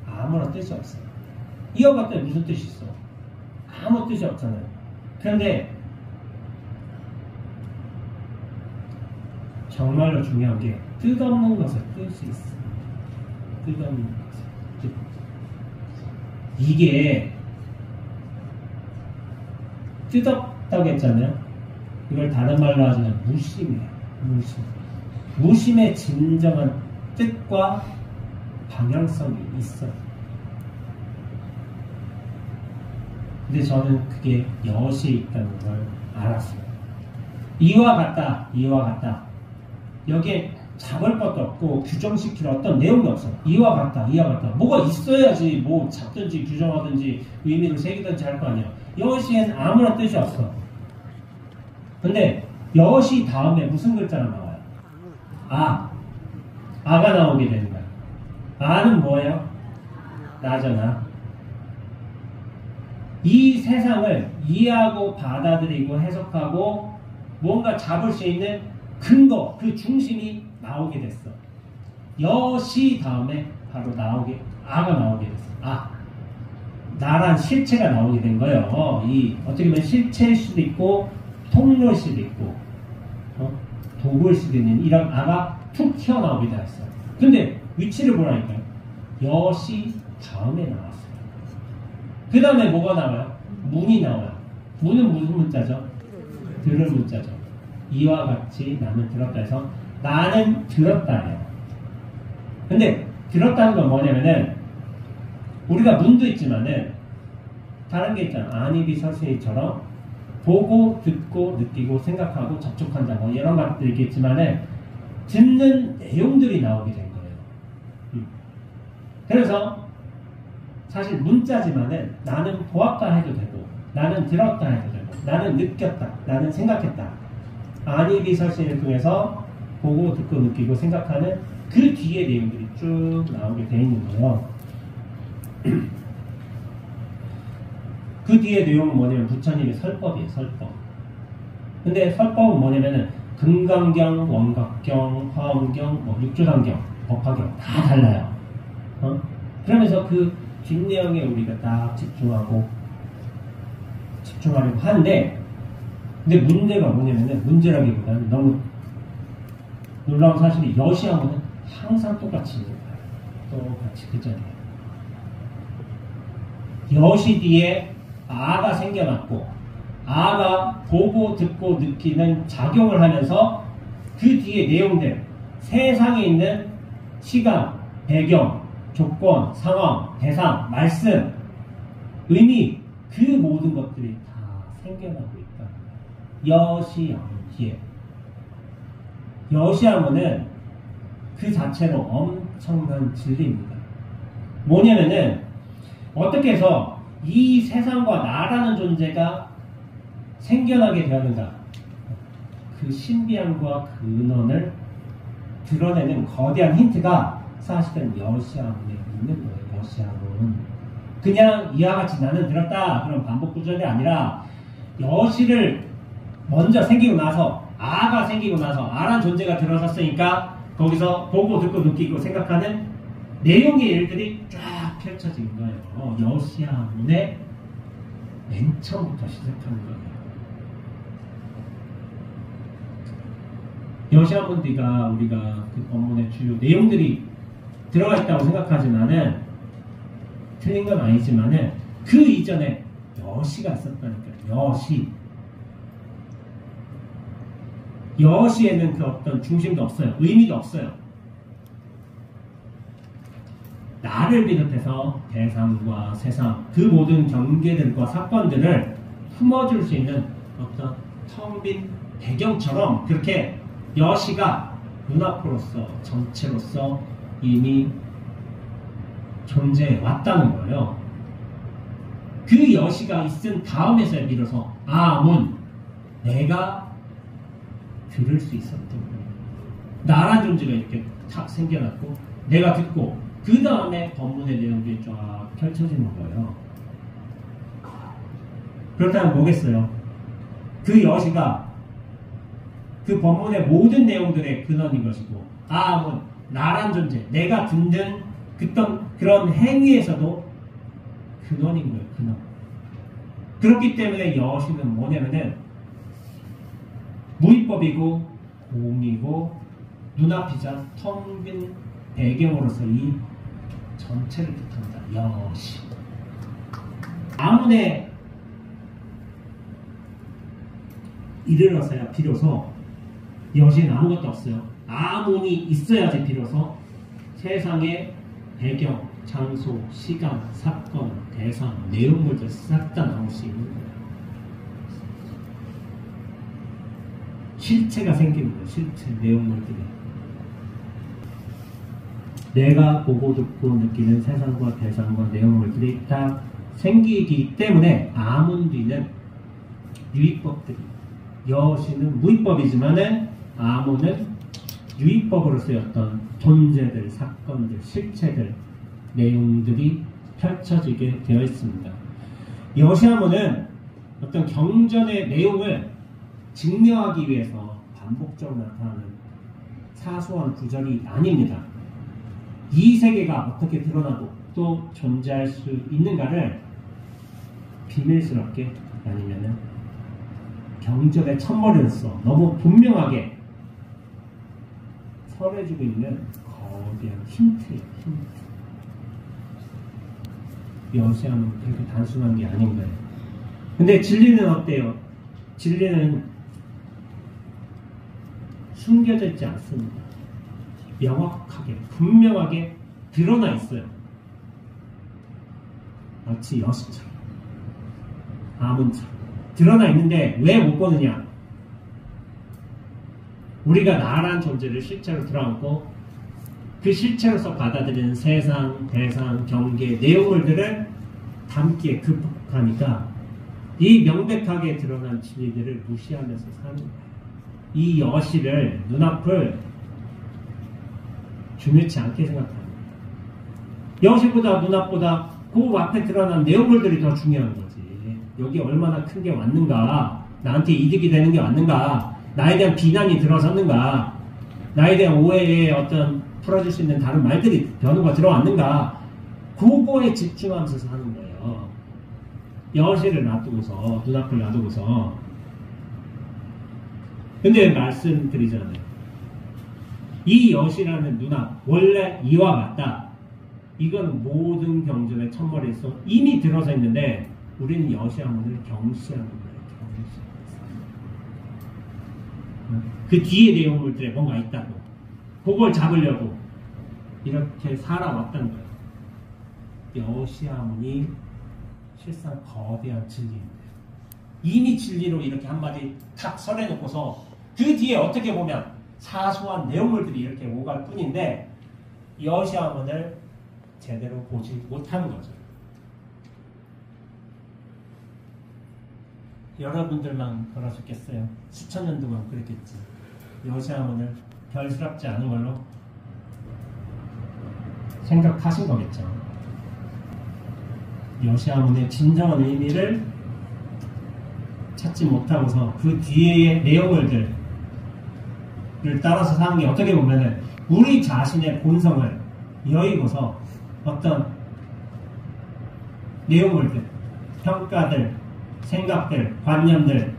아무런 뜻이 없어요. 이와 같다에 무슨 뜻이 있어? 아무 뜻이 없잖아요. 그런데 정말로 중요한 게 뜻없는 것을 뜻이 있어. 뜻없는 것을. 이게 뜻없다고 했잖아요. 이걸 다른 말로 하자면 무심이에요. 무심의 진정한 뜻과 방향성이 있어요. 근데 저는 그게 여시에 있다는 걸 알았어요. 이와 같다. 여기에 잡을 것도 없고 규정시킬 어떤 내용이 없어. 이와 같다, 이와 같다. 뭐가 있어야지 뭐 잡든지 규정하든지 의미를 새기든지 할 거 아니야. 여시엔 아무런 뜻이 없어. 근데 여시 다음에 무슨 글자가 나와요? 아가 나오게 되는 거야. 아는 뭐예요? 나잖아. 이 세상을 이해하고 받아들이고 해석하고 뭔가 잡을 수 있는 근거, 그 중심이 나오게 됐어. 여시 다음에 바로 아가 나오게 됐어. 나란 실체가 나오게 된 거예요. 이 어떻게 보면 실체일 수도 있고 통로일 수도 있고 도구일 수도 있는 이런 아가 툭 튀어나오게 되었어. 근데 위치를 보라니까요. 여시 다음에 나왔어요. 그 다음에 뭐가 나와요? 문이 나와요. 문은 무슨 문자죠? 들을 문자죠. 이와 같이 나는 들었다 해서 나는 들었다예요. 근데 들었다는 건 뭐냐면은 우리가 문도 있지만은 다른 게 있잖아. 안이비 설신이처럼 보고 듣고 느끼고 생각하고 접촉한다 뭐 이런 것들이 있겠지만은 듣는 내용들이 나오게 된 거예요. 그래서 사실 문자지만은 나는 보았다 해도 되고 나는 들었다 해도 되고 나는 느꼈다, 나는 생각했다. 안이비 설신을 통해서 보고 듣고 느끼고 생각하는 그 뒤에 내용들이 쭉 나오게 돼 있는 거예요. 그 뒤에 내용은 뭐냐면 부처님의 설법이에요. 설법. 근데 설법은 뭐냐면은 금강경, 원각경, 화엄경, 뭐 육조단경, 법화경 다 달라요. 그러면서 그 뒷내용에 우리가 딱 집중하려고 하는데, 근데 문제가 뭐냐면은 문제라기보다는 너무 놀라운 사실이 여시하고는 항상 똑같이 있는 거예요. 똑같이 그 자리에. 여시 뒤에 아가 생겨났고 아가 보고 듣고 느끼는 작용을 하면서 그 뒤에 내용들 세상에 있는 시간, 배경, 조건, 상황, 대상, 말씀, 의미 그 모든 것들이 다 생겨나고 있다. 여시야문 뒤에 여시야문은 그 자체로 엄청난 진리입니다. 뭐냐면은 어떻게 해서 이 세상과 나라는 존재가 생겨나게 되었는가? 그 신비함과 근원을 드러내는 거대한 힌트가 사실은 여시야문에 있는 거예요. 여시야문. 그냥 이와 같이 나는 들었다 그런 반복 구절이 아니라 여시를 먼저 생기고 나서 아가 생기고 나서 아란 존재가 들어섰으니까 거기서 보고 듣고 느끼고 생각하는 내용의 일들이 쫙 펼쳐진 거예요. 여시야문의 맨 처음부터 시작하는 거예요. 여시야문디가 우리가 그 법문의 주요 내용들이 들어가 있다고 생각하지만은 틀린 건 아니지만은 그 이전에 여시가 있었다니까요. 여시에는 그 어떤 중심도 없어요. 의미도 없어요. 나를 비롯해서 대상과 세상 그 모든 경계들과 사건들을 품어줄 수 있는 어떤 텅 빈 배경처럼 그렇게 여시가 눈앞으로서 전체로서 이미 존재해 왔다는 거예요. 그 여시가 있은 다음에서야 비로소 문 내가 들을 수 있었던 거예요. 나란 존재가 이렇게 탁 생겨났고 내가 듣고 그 다음에 법문의 내용들이 쫙 펼쳐지는 거예요. 그렇다면 뭐겠어요? 그 여시가 그 법문의 모든 내용들의 근원인 것이고 나란 존재, 내가 듣는 그런 행위에서도 근원인 거예요. 근원. 그렇기 때문에 여시는 뭐냐면은 무위법이고 공이고 눈앞이자 텅 빈 배경으로서 이 전체를 뜻합니다. 여시. 아문에 이르러서야 비로소 여시는 아무것도 없어요. 아문이 있어야지 비로소 세상의 배경, 장소, 시간, 사건, 대상, 내용물들 싹 다 나올 수 있는 거예요. 실체가 생기는 거예요. 실체, 내용물들이. 내가 보고 듣고 느끼는 세상과 대상과 내용물들이 다 생기기 때문에 아문 뒤는 유의법들이, 여신은 무의법이지만은 아문은 유의법으로서의 어떤 존재들, 사건들, 실체들, 내용들이 펼쳐지게 되어 있습니다. 여시아문은 어떤 경전의 내용을 증명하기 위해서 반복적으로 나타나는 사소한 구절이 아닙니다. 이 세계가 어떻게 드러나고 또 존재할 수 있는가를 비밀스럽게 아니면은 경전의 첫머리로서 너무 분명하게 설해주고 있는 거대한 힌트예요. 힌트. 여시아는 그렇게 단순한 게 아닌 거예요. 근데 진리는 어때요? 진리는 숨겨져 있지 않습니다. 명확하게, 분명하게 드러나 있어요. 마치 여신처럼, 아문처럼 드러나 있는데 왜 못 보느냐? 우리가 나라는 존재를 실체로 들어안고 그 실체로서 받아들이는 세상, 대상, 경계, 내용물들을 담기에 급하니까 이 명백하게 드러난 진리들을 무시하면서 사는 거예요. 이 여시를, 눈앞을 중요치 않게 생각합니다. 여시보다 눈앞보다 그 앞에 드러난 내용물들이 더 중요한 거지. 여기 얼마나 큰 게 왔는가, 나한테 이득이 되는 게 왔는가, 나에 대한 비난이 들어섰는가, 나에 대한 오해에 어떤 풀어줄 수 있는 다른 말들이, 변호가 들어왔는가, 그거에 집중하면서 사는 거예요. 여시를 놔두고서, 눈앞을 놔두고서. 근데 말씀드리잖아요. 이 여시라는 눈앞, 원래 이와 같다. 이건 모든 경전의 첫머리에서 이미 들어서 있는데 우리는 여시아문을 경시하는 거예요. 그 뒤에 내용물들에 뭔가 있다고, 그걸 잡으려고 이렇게 살아왔다는 거예요. 여시아문이 실상 거대한 진리입니다. 이미 진리로 이렇게 한마디 탁 설해놓고서 그 뒤에 어떻게 보면 사소한 내용물들이 이렇게 오갈 뿐인데 여시아문을 제대로 보지 못하는 거죠. 여러분들만 그러셨겠어요? 수천 년 동안 그랬겠지. 여시아문을 별스럽지 않은 걸로 생각하신 거겠죠. 여시아문의 진정한 의미를 찾지 못하고서 그 뒤의 내용물들을 따라서 사는 게 어떻게 보면은 우리 자신의 본성을 여의고서 어떤 내용물들, 평가들, 생각들, 관념들,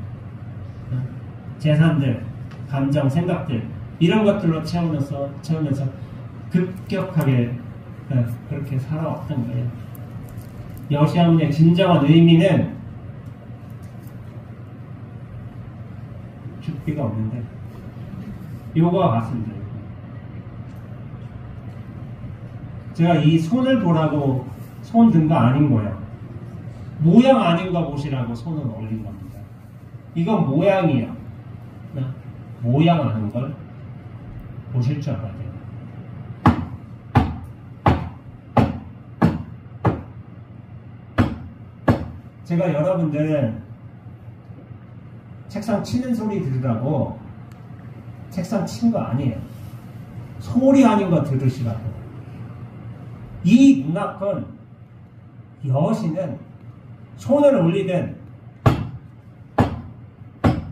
재산들, 감정, 생각들 이런 것들로 채우면서 급격하게 그렇게 살아왔던 거예요. 여시아문의 진정한 의미는 죽비가 없는데 요거와 같습니다. 제가 이 손을 보라고 손 든 거 아닌 거예요. 모양 아닌 거 보시라고 손을 올린 겁니다. 이건 모양이에요. 모양 아는 걸 보실 줄 알아야 돼요. 제가 여러분들 책상 치는 소리 들으라고 책상 친 거 아니에요. 소리 아닌 거 들으시라고. 이 눈앞은 여신은 손을 올리든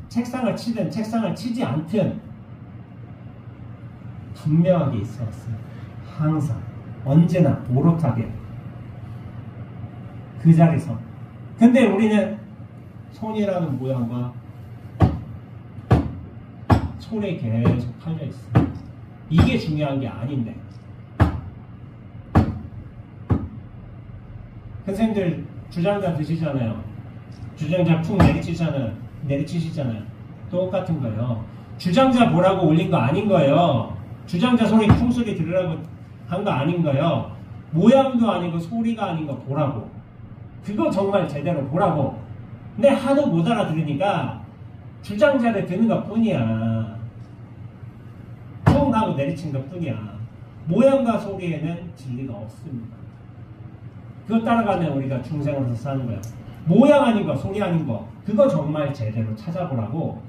책상을 치든 책상을 치지 않든 분명하게 있어왔어요. 항상 언제나 오롯하게 그 자리에서. 근데 우리는 손이라는 모양과 손에 계속 팔려있어요. 이게 중요한 게 아닌데. 선생님들 주장자 드시잖아요. 주장자 푹 내리치시잖아요. 똑같은 거예요. 주장자 보라고 올린 거 아닌 거예요. 주장자 소리 쿵 소리 들으라고 한 거 아닌 거예요. 모양도 아니고 소리가 아닌 거 보라고. 그거 정말 제대로 보라고. 근데 하도 못 알아들으니까 주장자를 드는 것 뿐이야. 쿵 하고 내리친 것 뿐이야. 모양과 소리에는 진리가 없습니다. 그것 따라가면 우리가 중생으로서 사는 거예요. 모양 아닌 거, 소리 아닌 거, 그거 정말 제대로 찾아보라고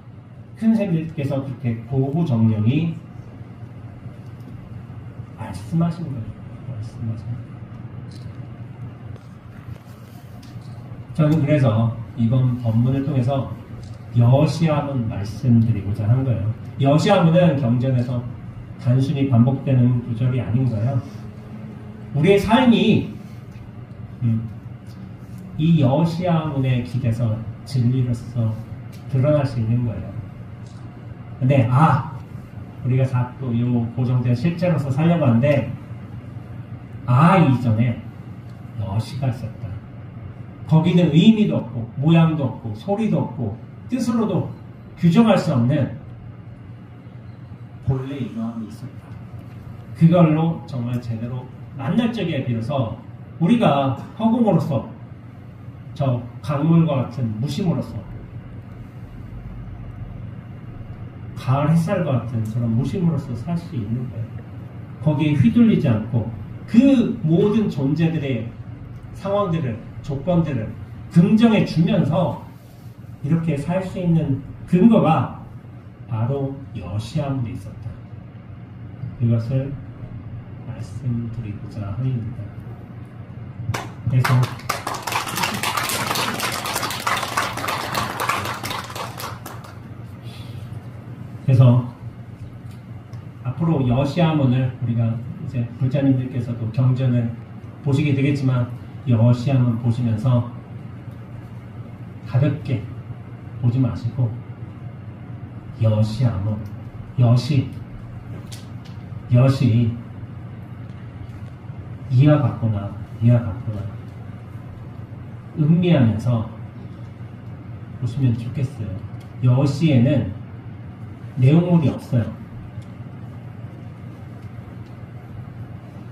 큰 스님께서 그렇게 고구정령이 말씀하신 거예요. 말씀하신 거예요. 저는 그래서 이번 법문을 통해서 여시함은 말씀드리고자 한 거예요. 여시함은 경전에서 단순히 반복되는 구절이 아닌 거예요. 우리의 삶이 이 여시함문에 기대서 진리로서 드러날 수 있는 거예요. 근데 우리가 자꾸 이 고정된 실제로서 살려고 하는데 이전에 여시가 있었다. 거기는 의미도 없고 모양도 없고 소리도 없고 뜻으로도 규정할 수 없는 본래 이러함이 있었다. 그걸로 정말 제대로 만날 적에 비로소 우리가 허공으로서 저 강물과 같은 무심으로서 가을 햇살과 같은 저런 무심으로서 살 수 있는 거예요. 거기에 휘둘리지 않고 그 모든 존재들의 상황들을 조건들을 긍정해 주면서 이렇게 살 수 있는 근거가 바로 여시함에 있었다. 이것을 말씀드리고자 합니다. 그래서 앞으로 여시함문을 우리가 이제 불자님들께서도 경전을 보시게 되겠지만 여시함문 보시면서 가볍게 보지 마시고 여시함문 여시 이와 같구나 음미하면서 보시면 좋겠어요. 여시에는 내용물이 없어요.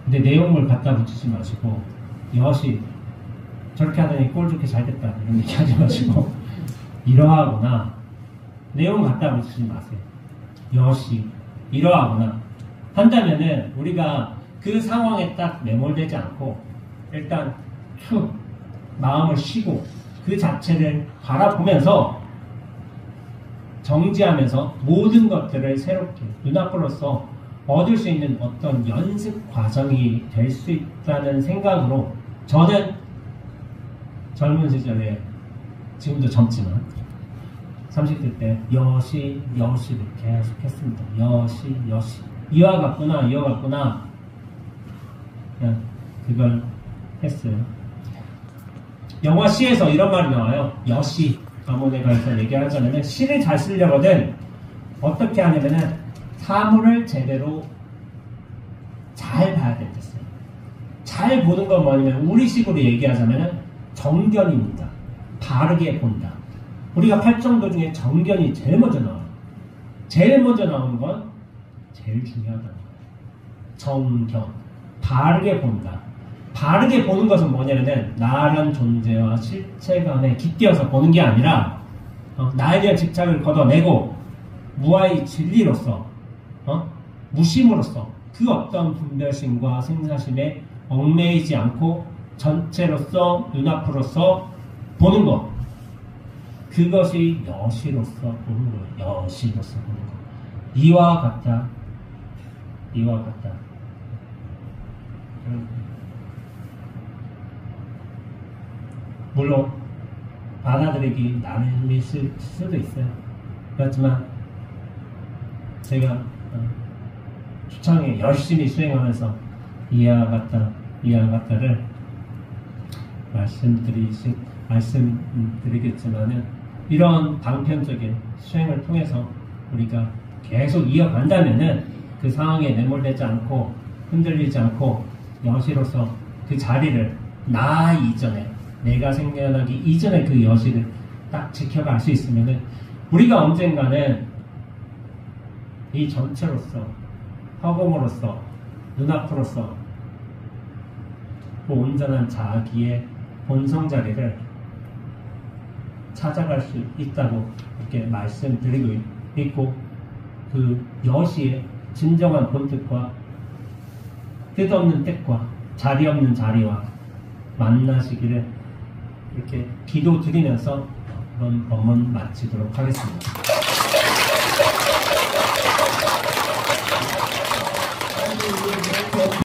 근데 내용물 갖다 붙이지 마시고 여시 저렇게 하더니 꼴 좋게 잘 됐다 이런 얘기 하지 마시고 이러하구나 내용 갖다 붙이지 마세요. 여시 이러하구나 한다면은 우리가 그 상황에 딱 매몰되지 않고 일단 툭 마음을 쉬고 그 자체를 바라보면서 정지하면서 모든 것들을 새롭게 눈앞으로서 얻을 수 있는 어떤 연습 과정이 될 수 있다는 생각으로 저는 젊은 시절에 지금도 젊지만 30대 때 여시를 계속 했습니다. 여시 이와 같구나 그냥 그걸 했어요. 영화 시에서 이런 말이 나와요. 여시 가문에 관해서 얘기하자면 시를 잘 쓰려거든 어떻게 하냐면은 사물을 제대로 잘 봐야 되겠어요. 잘 보는 건 뭐냐면 우리식으로 얘기하자면은 정견입니다. 바르게 본다. 우리가 팔정도 중에 정견이 제일 먼저 나와요. 제일 먼저 나오는 건 제일 중요하다는 거예요. 정견. 바르게 본다. 바르게 보는 것은 뭐냐면은 나란 존재와 실체간에 깃띄어서 보는 게 아니라 나에 대한 집착을 걷어내고 무아의 진리로서 무심으로써 그 어떤 분별심과 생사심에 얽매이지 않고 전체로서 눈앞으로서 보는 것 그것이 여시로서 보는 거예요. 여시로서 보는 것 이와 같다 물론 받아들이기 나름일 수도 있어요. 그렇지만 제가 주창에 열심히 수행하면서 이와 같다를 말씀드리겠지만은 이런 방편적인 수행을 통해서 우리가 계속 이어간다면은 그 상황에 매몰되지 않고 흔들리지 않고 여시로서 그 자리를 나 이전에 내가 생겨나기 이전에 그 여시를 딱 지켜갈 수 있으면은 우리가 언젠가는 이 전체로서 허공으로서 눈앞으로서 그 온전한 자기의 본성 자리를 찾아갈 수 있다고 이렇게 말씀드리고 있고 그 여시의 진정한 본뜻과 뜻없는 뜻과 자리 없는 자리와 만나시기를 이렇게 기도 드리면서 이번 법문 마치도록 하겠습니다.